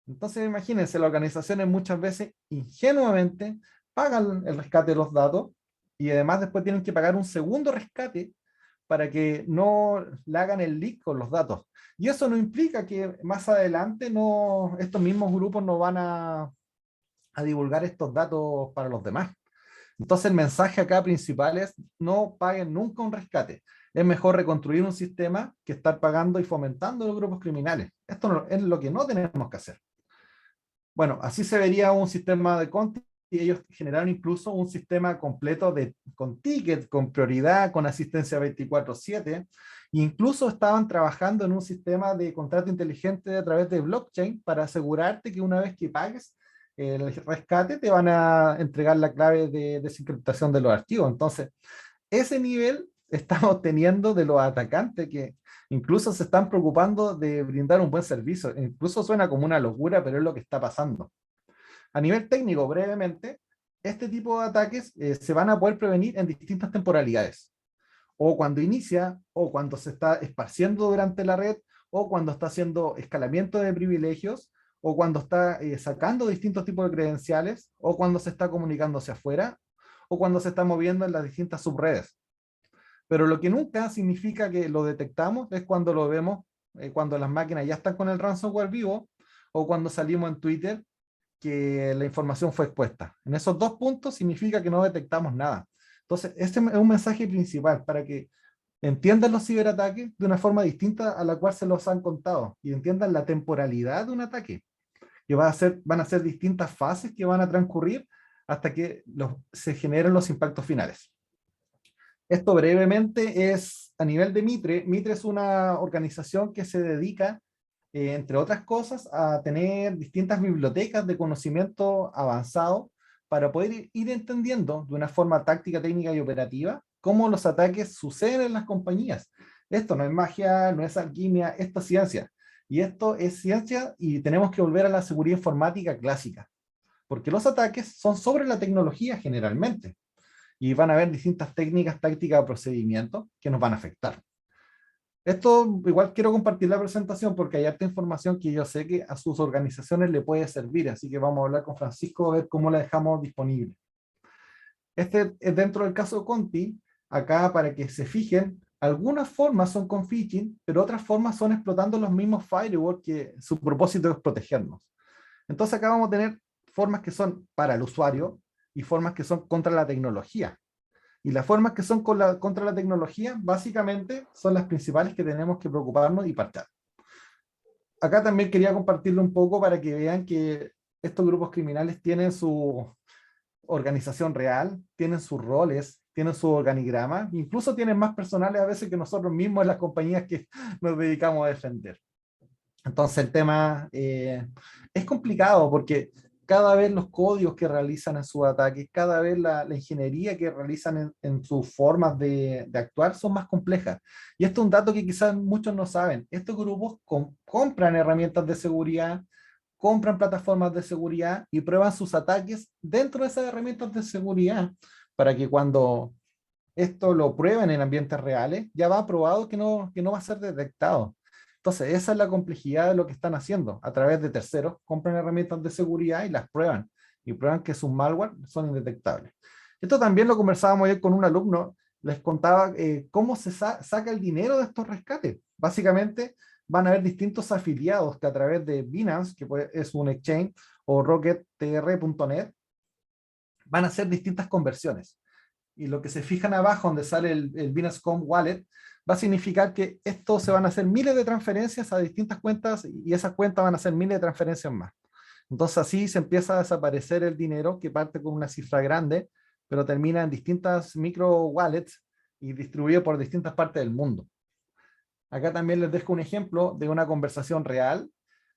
Entonces imagínense, las organizaciones muchas veces ingenuamente pagan el rescate de los datos y además después tienen que pagar un segundo rescate para que no le hagan el leak con los datos. Y eso no implica que más adelante estos mismos grupos no van a divulgar estos datos para los demás. Entonces el mensaje acá principal es no paguen nunca un rescate. Es mejor reconstruir un sistema que estar pagando y fomentando los grupos criminales. Esto es lo que no tenemos que hacer. Bueno, así se vería un sistema de Conti, y ellos generaron incluso un sistema completo con tickets, con prioridad, con asistencia 24/7, e incluso estaban trabajando en un sistema de contrato inteligente a través de blockchain para asegurarte que una vez que pagues el rescate te van a entregar la clave de desencriptación de los archivos. Entonces, ese nivel estamos teniendo de los atacantes que incluso se están preocupando de brindar un buen servicio. Incluso suena como una locura, pero es lo que está pasando. A nivel técnico, brevemente, este tipo de ataques se van a poder prevenir en distintas temporalidades. O cuando inicia, o cuando se está esparciendo durante la red, o cuando está haciendo escalamiento de privilegios, o cuando está sacando distintos tipos de credenciales, o cuando se está comunicando hacia afuera, o cuando se está moviendo en las distintas subredes. Pero lo que nunca significa que lo detectamos es cuando lo vemos, cuando las máquinas ya están con el ransomware vivo, o cuando salimos en Twitter que la información fue expuesta. En esos dos puntos significa que no detectamos nada. Entonces, este es un mensaje principal para que entiendan los ciberataques de una forma distinta a la cual se los han contado y entiendan la temporalidad de un ataque, que van a ser distintas fases que van a transcurrir hasta que se generen los impactos finales. Esto brevemente es a nivel de Mitre. Mitre es una organización que se dedica, entre otras cosas, a tener distintas bibliotecas de conocimiento avanzado para poder ir entendiendo de una forma táctica, técnica y operativa cómo los ataques suceden en las compañías. Esto no es magia, no es alquimia, esto es ciencia. Y esto es ciencia y tenemos que volver a la seguridad informática clásica, porque los ataques son sobre la tecnología generalmente. Y van a haber distintas técnicas, tácticas o procedimientos que nos van a afectar. Esto igual quiero compartir la presentación porque hay harta información que yo sé que a sus organizaciones le puede servir, así que vamos a hablar con Francisco a ver cómo la dejamos disponible. Este es dentro del caso Conti. Acá, para que se fijen, algunas formas son con phishing, pero otras formas son explotando los mismos firewalls que su propósito es protegernos. Entonces acá vamos a tener formas que son para el usuario y formas que son contra la tecnología. Y las formas que son contra la tecnología, básicamente, son las principales que tenemos que preocuparnos y parchar. Acá también quería compartirlo un poco para que vean que estos grupos criminales tienen su organización real, tienen sus roles, tienen su organigrama, incluso tienen más personales a veces que nosotros mismos en las compañías que nos dedicamos a defender. Entonces el tema es complicado porque cada vez los códigos que realizan en sus ataques, cada vez la ingeniería que realizan en sus formas de actuar son más complejas. Y esto es un dato que quizás muchos no saben. Estos grupos compran herramientas de seguridad, compran plataformas de seguridad y prueban sus ataques dentro de esas herramientas de seguridad para que cuando esto lo prueben en ambientes reales, ya va probado que no va a ser detectado. Entonces, esa es la complejidad de lo que están haciendo. A través de terceros, compran herramientas de seguridad y las prueban. Y prueban que sus malware son indetectables. Esto también lo conversábamos ayer con un alumno. Les contaba cómo se saca el dinero de estos rescates. Básicamente, van a haber distintos afiliados que a través de Binance, que es un exchange, o rockettr.net, van a hacer distintas conversiones. Y lo que se fijan abajo, donde sale el Binance.com Wallet, va a significar que esto se van a hacer miles de transferencias a distintas cuentas y esas cuentas van a hacer miles de transferencias más. Entonces así se empieza a desaparecer el dinero que parte con una cifra grande, pero termina en distintas micro wallets y distribuido por distintas partes del mundo. Acá también les dejo un ejemplo de una conversación real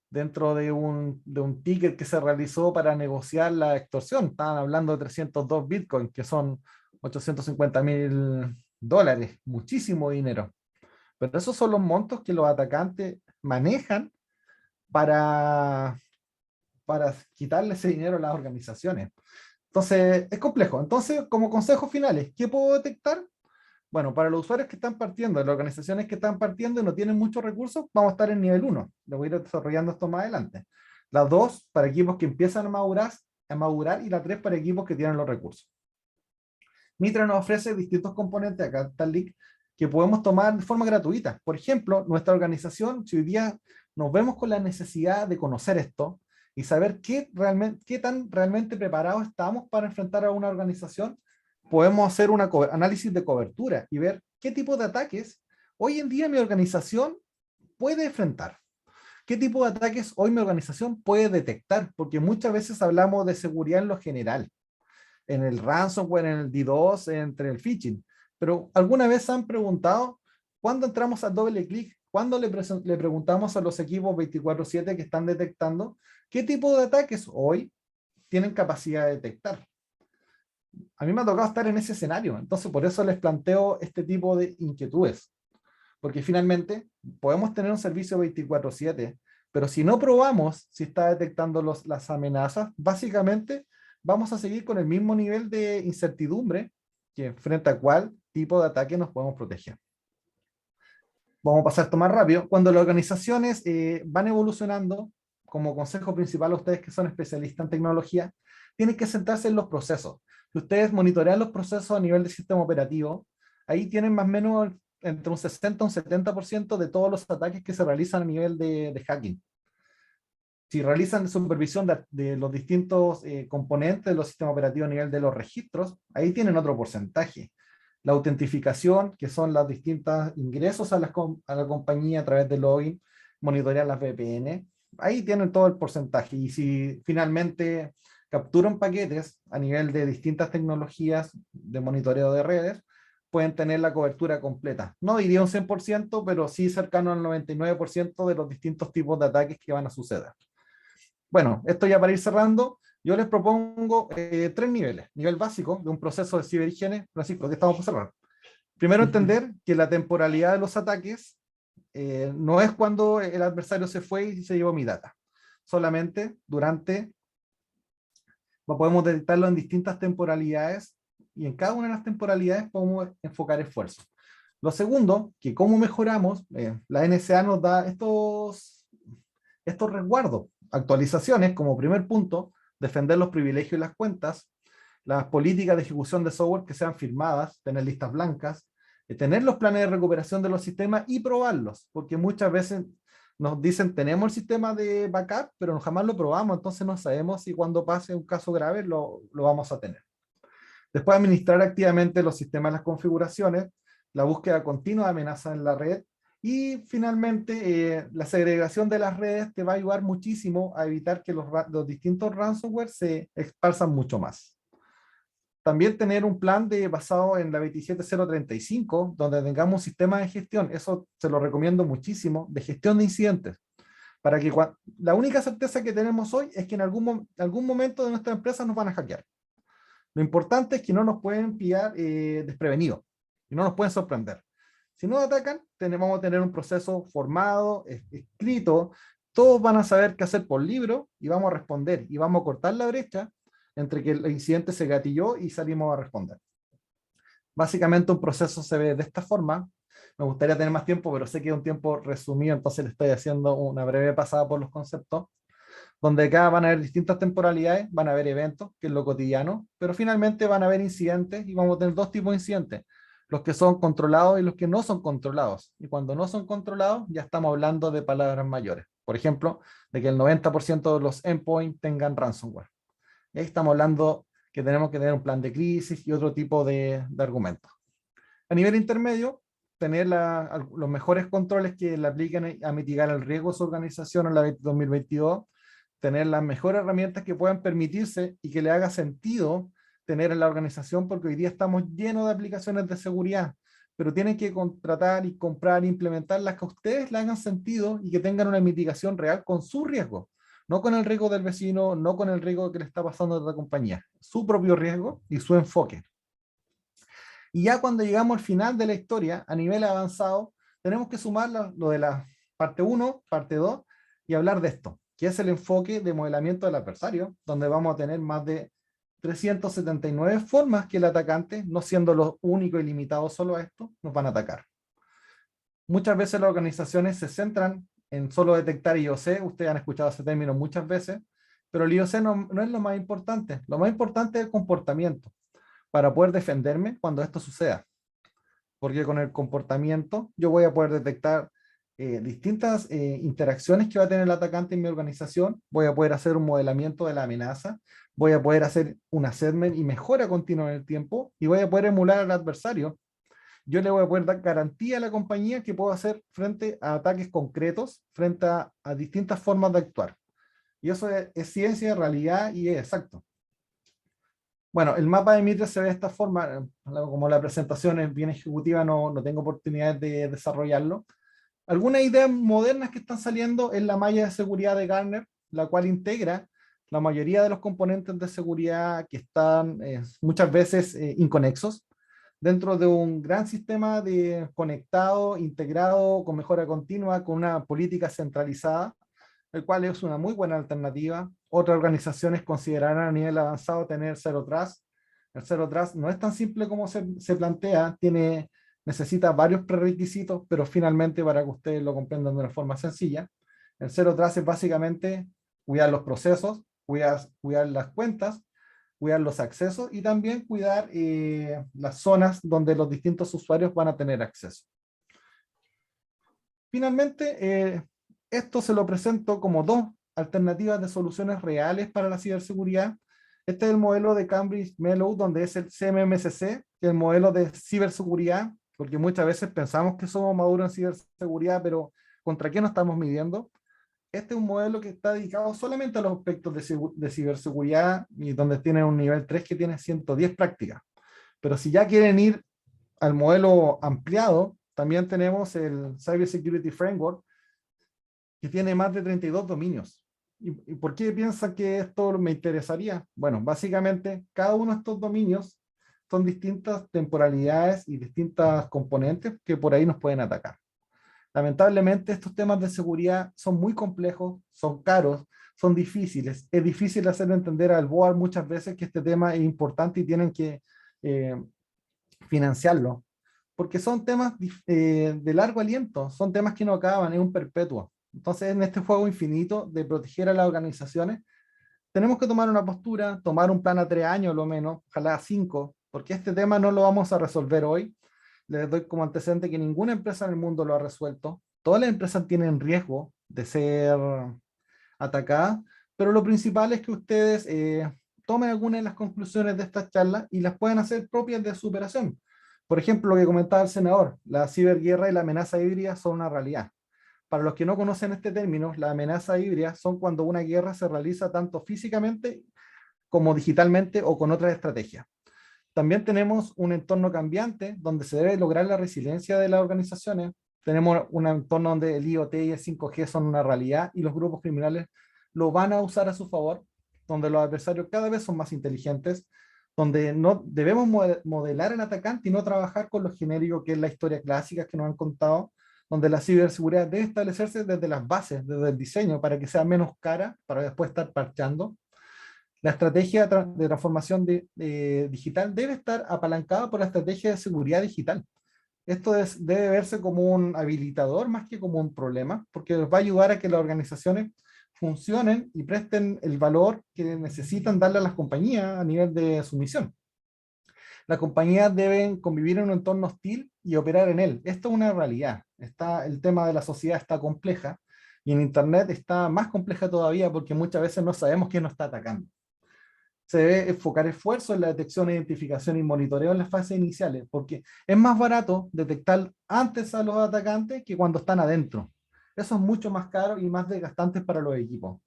dentro de un ticket que se realizó para negociar la extorsión. Estaban hablando de 302 Bitcoin, que son $850.000, muchísimo dinero. Pero esos son los montos que los atacantes manejan para quitarle ese dinero a las organizaciones. Entonces, es complejo. Entonces, como consejos finales, ¿qué puedo detectar? Bueno, para los usuarios que están partiendo, las organizaciones que están partiendo y no tienen muchos recursos, vamos a estar en nivel 1. Lo voy a ir desarrollando esto más adelante. La 2, para equipos que empiezan a madurar, y la 3, para equipos que tienen los recursos. Mitre nos ofrece distintos componentes, acá está el link, que podemos tomar de forma gratuita. Por ejemplo, nuestra organización, si hoy día nos vemos con la necesidad de conocer esto y saber qué tan realmente preparados estamos para enfrentar a una organización, podemos hacer un análisis de cobertura y ver qué tipo de ataques hoy en día mi organización puede enfrentar. ¿Qué tipo de ataques hoy mi organización puede detectar? Porque muchas veces hablamos de seguridad en lo general, en el ransomware, en el DDoS, entre el phishing. Pero ¿alguna vez han preguntado cuándo entramos a doble clic? ¿Cuándo le preguntamos a los equipos 24/7 que están detectando qué tipo de ataques hoy tienen capacidad de detectar? A mí me ha tocado estar en ese escenario, entonces por eso les planteo este tipo de inquietudes. Porque finalmente podemos tener un servicio 24/7, pero si no probamos si está detectando las amenazas, básicamente vamos a seguir con el mismo nivel de incertidumbre que frente a cuál tipo de ataque nos podemos proteger. Vamos a pasar esto más rápido. Cuando las organizaciones van evolucionando, como consejo principal a ustedes que son especialistas en tecnología, tienen que centrarse en los procesos. Si ustedes monitorean los procesos a nivel de sistema operativo, ahí tienen más o menos entre un 60 y un 70% de todos los ataques que se realizan a nivel de hacking. Si realizan supervisión de los distintos componentes de los sistemas operativos a nivel de los registros, ahí tienen otro porcentaje. La autentificación, que son los distintos ingresos a la compañía a través de login, monitorear las VPN, ahí tienen todo el porcentaje. Y si finalmente capturan paquetes a nivel de distintas tecnologías de monitoreo de redes, pueden tener la cobertura completa. No diría un 100%, pero sí cercano al 99% de los distintos tipos de ataques que van a suceder. Bueno, esto ya para ir cerrando, yo les propongo 3 niveles. Nivel básico de un proceso de ciberhigiene. Francisco, ¿qué estamos por cerrar? Primero, entender que la temporalidad de los ataques no es cuando el adversario se fue y se llevó mi data. Solamente durante, podemos detectarlo en distintas temporalidades y en cada una de las temporalidades podemos enfocar esfuerzos. Lo segundo, que cómo mejoramos, la NSA nos da estos resguardos, actualizaciones como primer punto, defender los privilegios y las cuentas, las políticas de ejecución de software que sean firmadas, tener listas blancas, tener los planes de recuperación de los sistemas y probarlos, porque muchas veces nos dicen tenemos el sistema de backup, pero jamás lo probamos, entonces no sabemos si cuando pase un caso grave lo vamos a tener. Después, administrar activamente los sistemas de las configuraciones, la búsqueda continua de amenazas en la red, y finalmente la segregación de las redes te va a ayudar muchísimo a evitar que los distintos ransomware se esparzan mucho más. También tener un plan basado en la 27035, donde tengamos un sistema de gestión, eso se lo recomiendo muchísimo, de gestión de incidentes. Para que la única certeza que tenemos hoy es que en algún momento de nuestra empresa nos van a hackear. Lo importante es que no nos pueden pillar desprevenidos y no nos pueden sorprender. Si nos atacan, vamos a tener un proceso formado, escrito, todos van a saber qué hacer por libro y vamos a responder y vamos a cortar la brecha entre que el incidente se gatilló y salimos a responder. Básicamente un proceso se ve de esta forma. Me gustaría tener más tiempo, pero sé que es un tiempo resumido, entonces le estoy haciendo una breve pasada por los conceptos, donde acá van a haber distintas temporalidades, van a haber eventos, que es lo cotidiano, pero finalmente van a haber incidentes y vamos a tener 2 tipos de incidentes, los que son controlados y los que no son controlados. Y cuando no son controlados, ya estamos hablando de palabras mayores. Por ejemplo, de que el 90% de los endpoints tengan ransomware. Y ahí estamos hablando que tenemos que tener un plan de crisis y otro tipo de argumentos. A nivel intermedio, tener los mejores controles que le apliquen a mitigar el riesgo de su organización en la 2022, tener las mejores herramientas que puedan permitirse y que le haga sentido tener en la organización, porque hoy día estamos llenos de aplicaciones de seguridad, pero tienen que contratar y comprar e implementar las que a ustedes le hagan sentido y que tengan una mitigación real con su riesgo, no con el riesgo del vecino, no con el riesgo que le está pasando a otra compañía, su propio riesgo y su enfoque. Y ya cuando llegamos al final de la historia, a nivel avanzado, tenemos que sumar lo de la parte 1, parte 2, y hablar de esto, que es el enfoque de modelamiento del adversario, donde vamos a tener más de 379 formas que el atacante, no siendo los únicos y limitados solo a esto, nos van a atacar. Muchas veces las organizaciones se centran en solo detectar IOC, ustedes han escuchado ese término muchas veces, pero el IOC no es lo más importante es el comportamiento, para poder defenderme cuando esto suceda. Porque con el comportamiento yo voy a poder detectar distintas interacciones que va a tener el atacante en mi organización, voy a poder hacer un modelamiento de la amenaza, voy a poder hacer un assessment y mejora continua en el tiempo, y voy a poder emular al adversario. Yo le voy a poder dar garantía a la compañía que puedo hacer frente a ataques concretos, frente a distintas formas de actuar. Y eso es ciencia, realidad y es exacto. Bueno, el mapa de Mitre se ve de esta forma, como la presentación es bien ejecutiva, no tengo oportunidad de desarrollarlo. Algunas ideas modernas que están saliendo es la malla de seguridad de Gartner, la cual integra la mayoría de los componentes de seguridad que están muchas veces inconexos dentro de un gran sistema de conectado, integrado, con mejora continua, con una política centralizada, el cual es una muy buena alternativa. Otras organizaciones considerarán a nivel avanzado tener Zero Trust. El Zero Trust no es tan simple como se plantea, necesita varios prerequisitos, pero finalmente, para que ustedes lo comprendan de una forma sencilla, el Zero Trust es básicamente cuidar los procesos, cuidar las cuentas, cuidar los accesos y también cuidar las zonas donde los distintos usuarios van a tener acceso. Finalmente, esto se lo presento como dos alternativas de soluciones reales para la ciberseguridad. Este es el modelo de Cambridge Mellon, donde es el CMMCC, que es el modelo de ciberseguridad, porque muchas veces pensamos que somos maduros en ciberseguridad, pero ¿contra qué nos estamos midiendo? Este es un modelo que está dedicado solamente a los aspectos de ciberseguridad y donde tiene un nivel 3 que tiene 110 prácticas. Pero si ya quieren ir al modelo ampliado, también tenemos el Cyber Security Framework, que tiene más de 32 dominios. ¿Y por qué piensan que esto me interesaría? Bueno, básicamente cada uno de estos dominios son distintas temporalidades y distintas componentes que por ahí nos pueden atacar. Lamentablemente estos temas de seguridad son muy complejos, son caros, son difíciles. Es difícil hacer entender al board muchas veces que este tema es importante y tienen que financiarlo, porque son temas de largo aliento, son temas que no acaban, es un perpetuo. Entonces, en este juego infinito de proteger a las organizaciones, tenemos que tomar una postura, tomar un plan a 3 años lo menos, ojalá a 5, porque este tema no lo vamos a resolver hoy. Les doy como antecedente que ninguna empresa en el mundo lo ha resuelto. Todas las empresas tienen riesgo de ser atacadas, pero lo principal es que ustedes tomen algunas de las conclusiones de estas charlas y las puedan hacer propias de su operación. Por ejemplo, lo que comentaba el senador, la ciberguerra y la amenaza híbrida son una realidad. Para los que no conocen este término, la amenaza híbrida son cuando una guerra se realiza tanto físicamente como digitalmente o con otras estrategias. También tenemos un entorno cambiante donde se debe lograr la resiliencia de las organizaciones. Tenemos un entorno donde el IoT y el 5G son una realidad y los grupos criminales lo van a usar a su favor, donde los adversarios cada vez son más inteligentes, donde no debemos modelar el atacante y no trabajar con lo genérico que es la historia clásica que nos han contado, donde la ciberseguridad debe establecerse desde las bases, desde el diseño, para que sea menos cara, para después estar parchando. La estrategia de transformación digital debe estar apalancada por la estrategia de seguridad digital. Esto debe verse como un habilitador más que como un problema, porque nos va a ayudar a que las organizaciones funcionen y presten el valor que necesitan darle a las compañías a nivel de su misión. Las compañías deben convivir en un entorno hostil y operar en él. Esto es una realidad. El tema de la sociedad está compleja y en Internet está más compleja todavía porque muchas veces no sabemos quién nos está atacando. Se debe enfocar esfuerzos en la detección, identificación y monitoreo en las fases iniciales, porque es más barato detectar antes a los atacantes que cuando están adentro. Eso es mucho más caro y más desgastante para los equipos.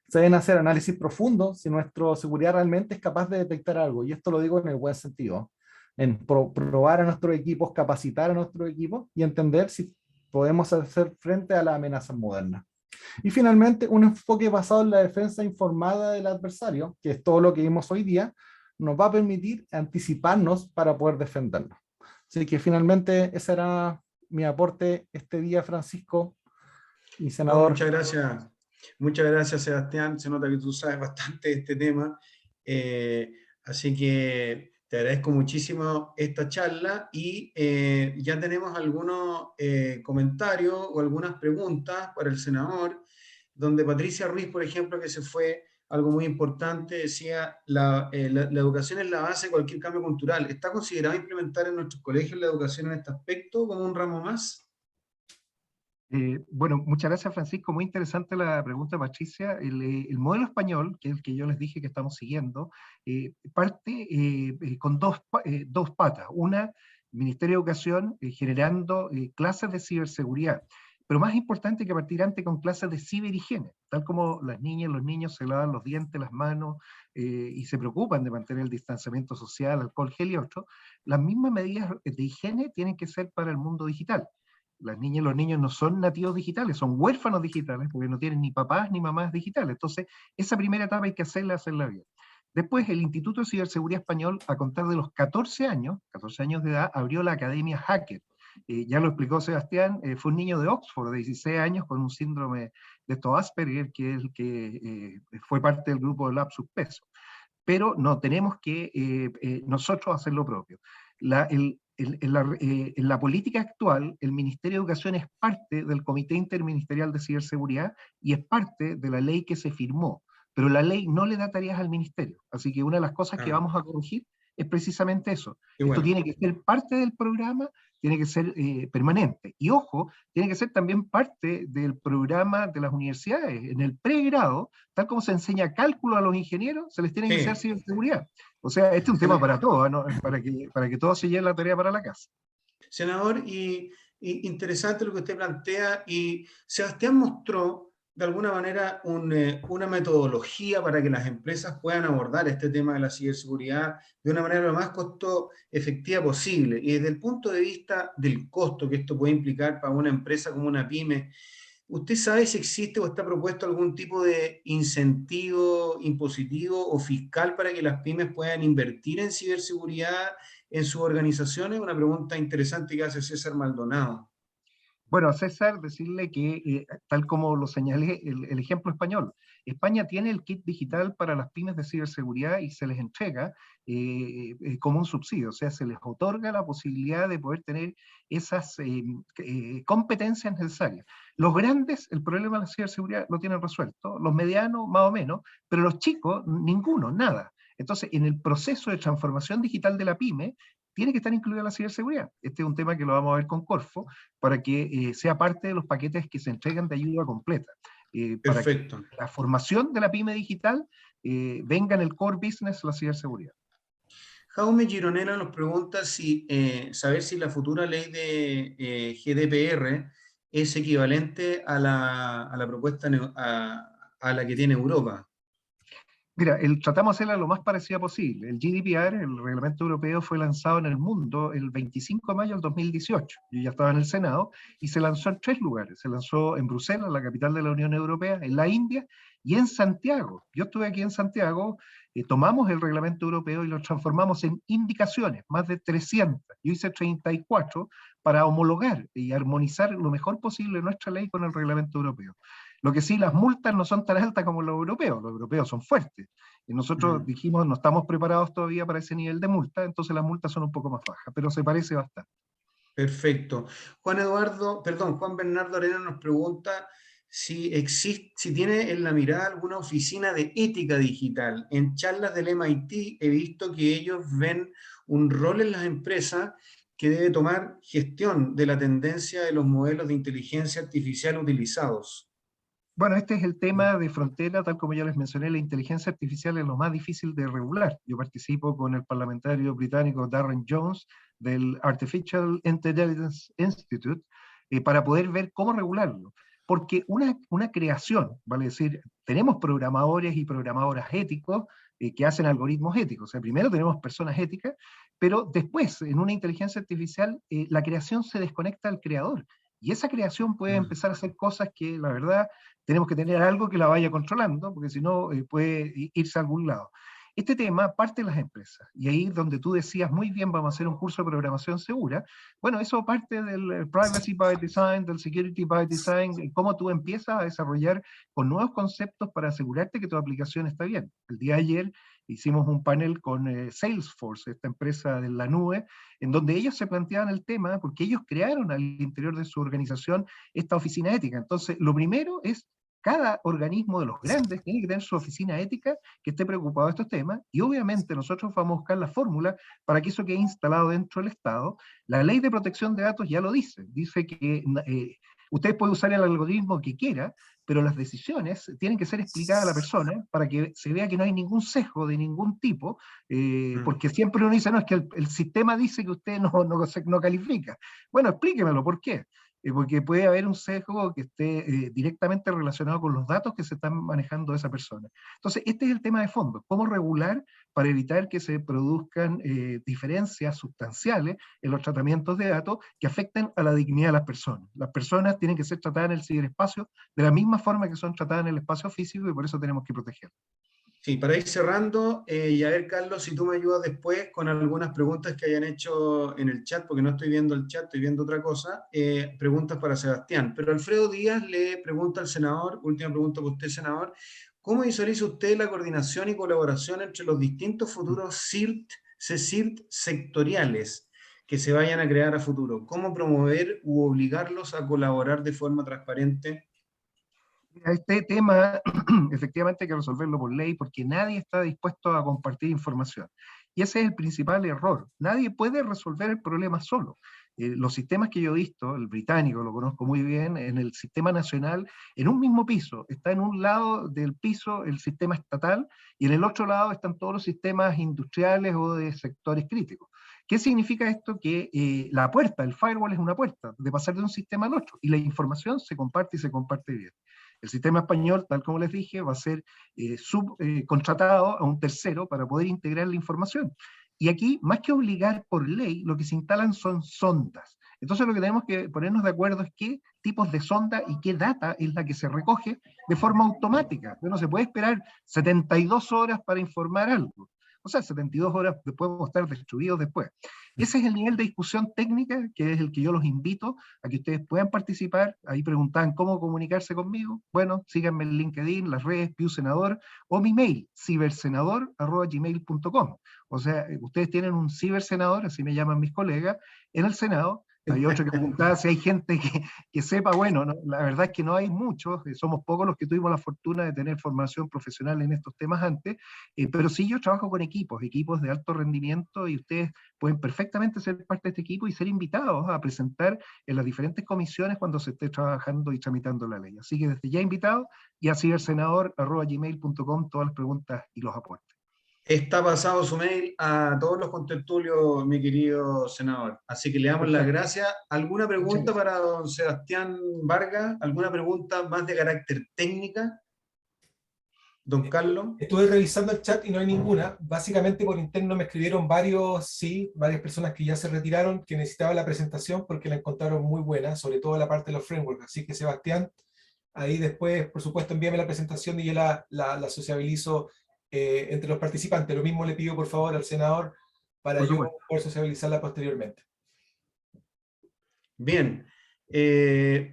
Se deben hacer análisis profundos si nuestra seguridad realmente es capaz de detectar algo, y esto lo digo en el buen sentido, en probar a nuestros equipos, capacitar a nuestros equipos y entender si podemos hacer frente a las amenazas modernas. Y finalmente, un enfoque basado en la defensa informada del adversario, que es todo lo que vimos hoy día, nos va a permitir anticiparnos para poder defendernos. Así que finalmente ese era mi aporte este día, Francisco y senador. Muchas gracias, Sebastián. Se nota que tú sabes bastante de este tema. Así que te agradezco muchísimo esta charla y ya tenemos algunos comentarios o algunas preguntas para el senador, donde Patricia Ruiz, por ejemplo, que se fue, algo muy importante, decía, la educación es la base de cualquier cambio cultural. ¿Está considerado implementar en nuestros colegios la educación en este aspecto como un ramo más? Bueno, muchas gracias, Francisco. Muy interesante la pregunta, Patricia. El modelo español, que es el que yo les dije que estamos siguiendo, parte con dos patas. Una, Ministerio de Educación generando clases de ciberseguridad. Pero más importante que partir antes con clases de ciberhigiene, tal como las niñas y los niños se lavan los dientes, las manos y se preocupan de mantener el distanciamiento social, alcohol, gel y otro. Las mismas medidas de higiene tienen que ser para el mundo digital. Las niñas y los niños no son nativos digitales, son huérfanos digitales, porque no tienen ni papás ni mamás digitales. Entonces, esa primera etapa hay que hacerla bien. Después, el Instituto de Ciberseguridad Español, a contar de los 14 años de edad, abrió la Academia Hacker. Ya lo explicó Sebastián, fue un niño de Oxford de 16 años con un síndrome de Asperger, que es el que fue parte del grupo de Lab Subpeso. Pero no, tenemos que nosotros hacer lo propio. En la política actual, el Ministerio de Educación es parte del Comité Interministerial de Ciberseguridad y es parte de la ley que se firmó, pero la ley no le da tareas al ministerio. Así que una de las cosas que vamos a corregir es precisamente eso. Esto tiene que ser parte del programa, tiene que ser permanente. Y ojo, tiene que ser también parte del programa de las universidades. En el pregrado, tal como se enseña cálculo a los ingenieros, se les tiene que enseñar ciberseguridad. O sea, este es un tema para todos, ¿no? para que todos se lleven la tarea para la casa. Senador, y interesante lo que usted plantea, y Sebastián mostró de alguna manera una metodología para que las empresas puedan abordar este tema de la ciberseguridad de una manera lo más costo efectiva posible. Y desde el punto de vista del costo que esto puede implicar para una empresa como una pyme, ¿usted sabe si existe o está propuesto algún tipo de incentivo impositivo o fiscal para que las pymes puedan invertir en ciberseguridad en sus organizaciones? Una pregunta interesante que hace César Maldonado. Bueno, a César, decirle que, tal como lo señalé, el ejemplo español, España tiene el kit digital para las pymes de ciberseguridad y se les entrega como un subsidio, o sea, se les otorga la posibilidad de poder tener esas competencias necesarias. Los grandes, el problema de la ciberseguridad lo tienen resuelto, los medianos más o menos, pero los chicos, ninguno, nada. Entonces, en el proceso de transformación digital de la pyme, tiene que estar incluida la ciberseguridad. Este es un tema que lo vamos a ver con Corfo, para que sea parte de los paquetes que se entregan de ayuda completa. Para que la formación de la pyme digital venga en el core business la ciberseguridad. Jaume Gironella nos pregunta saber si la futura ley de GDPR es equivalente a la propuesta a la que tiene Europa. Mira, tratamos de hacerla lo más parecida posible. El GDPR, el reglamento europeo, fue lanzado en el mundo el 25 de mayo del 2018. Yo ya estaba en el Senado y se lanzó en 3 lugares. Se lanzó en Bruselas, la capital de la Unión Europea, en la India y en Santiago. Yo estuve aquí en Santiago, tomamos el reglamento europeo y lo transformamos en indicaciones, más de 300. Yo hice 34 para homologar y armonizar lo mejor posible nuestra ley con el reglamento europeo. Lo que sí, las multas no son tan altas como los europeos son fuertes. Y nosotros dijimos, no estamos preparados todavía para ese nivel de multa, entonces las multas son un poco más bajas, pero se parece bastante. Perfecto. Juan Bernardo Arena nos pregunta si tiene en la mirada alguna oficina de ética digital. En charlas del MIT he visto que ellos ven un rol en las empresas que debe tomar gestión de la tendencia de los modelos de inteligencia artificial utilizados. Bueno, este es el tema de frontera, tal como ya les mencioné, la inteligencia artificial es lo más difícil de regular. Yo participo con el parlamentario británico Darren Jones del Artificial Intelligence Institute para poder ver cómo regularlo. Porque una creación, vale decir, tenemos programadores y programadoras éticos que hacen algoritmos éticos. O sea, primero tenemos personas éticas, pero después, en una inteligencia artificial, la creación se desconecta del creador. Y esa creación puede empezar a hacer cosas que, la verdad, tenemos que tener algo que la vaya controlando, porque si no, puede irse a algún lado. Este tema parte de las empresas, y ahí donde tú decías, muy bien, vamos a hacer un curso de programación segura, bueno, eso parte del privacy by design, del security by design, cómo tú empiezas a desarrollar con nuevos conceptos para asegurarte que tu aplicación está bien. El día de ayer hicimos un panel con Salesforce, esta empresa de la nube, en donde ellos se planteaban el tema, porque ellos crearon al interior de su organización esta oficina ética. Entonces, lo primero es, cada organismo de los grandes tiene que tener su oficina ética que esté preocupado de estos temas, y obviamente nosotros vamos a buscar la fórmula para que eso quede instalado dentro del Estado. La ley de protección de datos ya lo dice que Usted puede usar el algoritmo que quiera, pero las decisiones tienen que ser explicadas a la persona para que se vea que no hay ningún sesgo de ningún tipo, porque siempre uno dice, no, es que el sistema dice que usted no califica. Bueno, explíquemelo, ¿por qué? Porque puede haber un sesgo que esté directamente relacionado con los datos que se están manejando de esa persona. Entonces, este es el tema de fondo, cómo regular para evitar que se produzcan diferencias sustanciales en los tratamientos de datos que afecten a la dignidad de las personas. Las personas tienen que ser tratadas en el ciberespacio de la misma forma que son tratadas en el espacio físico y por eso tenemos que protegerlas. Sí, para ir cerrando, y a ver, Carlos, si tú me ayudas después con algunas preguntas que hayan hecho en el chat, porque no estoy viendo el chat, estoy viendo otra cosa, preguntas para Sebastián. Pero Alfredo Díaz le pregunta al senador, última pregunta para usted, senador, ¿cómo visualiza usted la coordinación y colaboración entre los distintos futuros CSIRT sectoriales que se vayan a crear a futuro? ¿Cómo promover u obligarlos a colaborar de forma transparente? Este tema efectivamente hay que resolverlo por ley porque nadie está dispuesto a compartir información. Y ese es el principal error. Nadie puede resolver el problema solo. Los sistemas que yo he visto, el británico lo conozco muy bien, en el sistema nacional, en un mismo piso, está en un lado del piso el sistema estatal y en el otro lado están todos los sistemas industriales o de sectores críticos. ¿Qué significa esto? Que la puerta, el firewall es una puerta de pasar de un sistema al otro y la información se comparte y se comparte bien. El sistema español, tal como les dije, va a ser subcontratado a un tercero para poder integrar la información. Y aquí, más que obligar por ley, lo que se instalan son sondas. Entonces lo que tenemos que ponernos de acuerdo es qué tipos de sonda y qué data es la que se recoge de forma automática. No se puede esperar 72 horas para informar algo. O sea, 72 horas podemos estar destruidos después. Ese es el nivel de discusión técnica, que es el que yo los invito a que ustedes puedan participar. Ahí preguntaban cómo comunicarse conmigo. Bueno, síganme en LinkedIn, las redes, Piu Senador, o mi mail, cibersenador@gmail.com. O sea, ustedes tienen un cibersenador, así me llaman mis colegas, en el Senado. Hay otro que preguntaba si hay gente que sepa, bueno, ¿no? La verdad es que no hay muchos, somos pocos los que tuvimos la fortuna de tener formación profesional en estos temas antes, pero sí yo trabajo con equipos de alto rendimiento y ustedes pueden perfectamente ser parte de este equipo y ser invitados a presentar en las diferentes comisiones cuando se esté trabajando y tramitando la ley. Así que desde ya invitados y a cibersenador@gmail.com todas las preguntas y los aportes. Está pasado su mail a todos los contertulios, mi querido senador. Así que le damos las gracias. ¿Alguna pregunta para don Sebastián Vargas? ¿Alguna pregunta más de carácter técnica? Don Carlos. Estuve revisando el chat y no hay ninguna. Básicamente por interno me escribieron varias personas que ya se retiraron, que necesitaban la presentación porque la encontraron muy buena, sobre todo la parte de los frameworks. Así que Sebastián, ahí después, por supuesto, envíame la presentación y yo la sociabilizo entre los participantes. Lo mismo le pido por favor al senador para yo poder sociabilizarla posteriormente. Bien,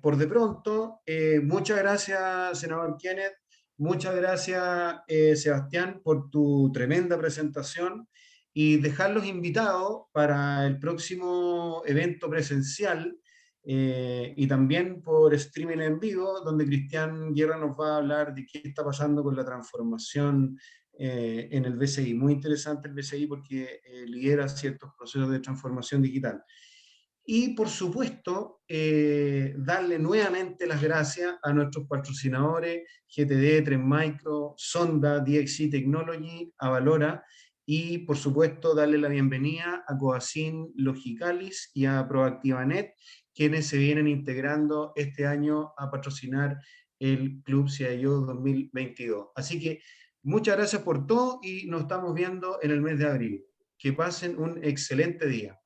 por de pronto, muchas gracias, senador Kenneth, muchas gracias, Sebastián, por tu tremenda presentación y dejarlos invitados para el próximo evento presencial y también por streaming en vivo, donde Cristian Guerra nos va a hablar de qué está pasando con la transformación en el BCI. Muy interesante el BCI porque lidera ciertos procesos de transformación digital. Y por supuesto, darle nuevamente las gracias a nuestros patrocinadores, GTD, Trend Micro, Sonda, DXC Technology, Avalora, y por supuesto darle la bienvenida a Coacin Logicalis y a ProActivaNet, quienes se vienen integrando este año a patrocinar el Club CIO 2022. Así que muchas gracias por todo y nos estamos viendo en el mes de abril. Que pasen un excelente día.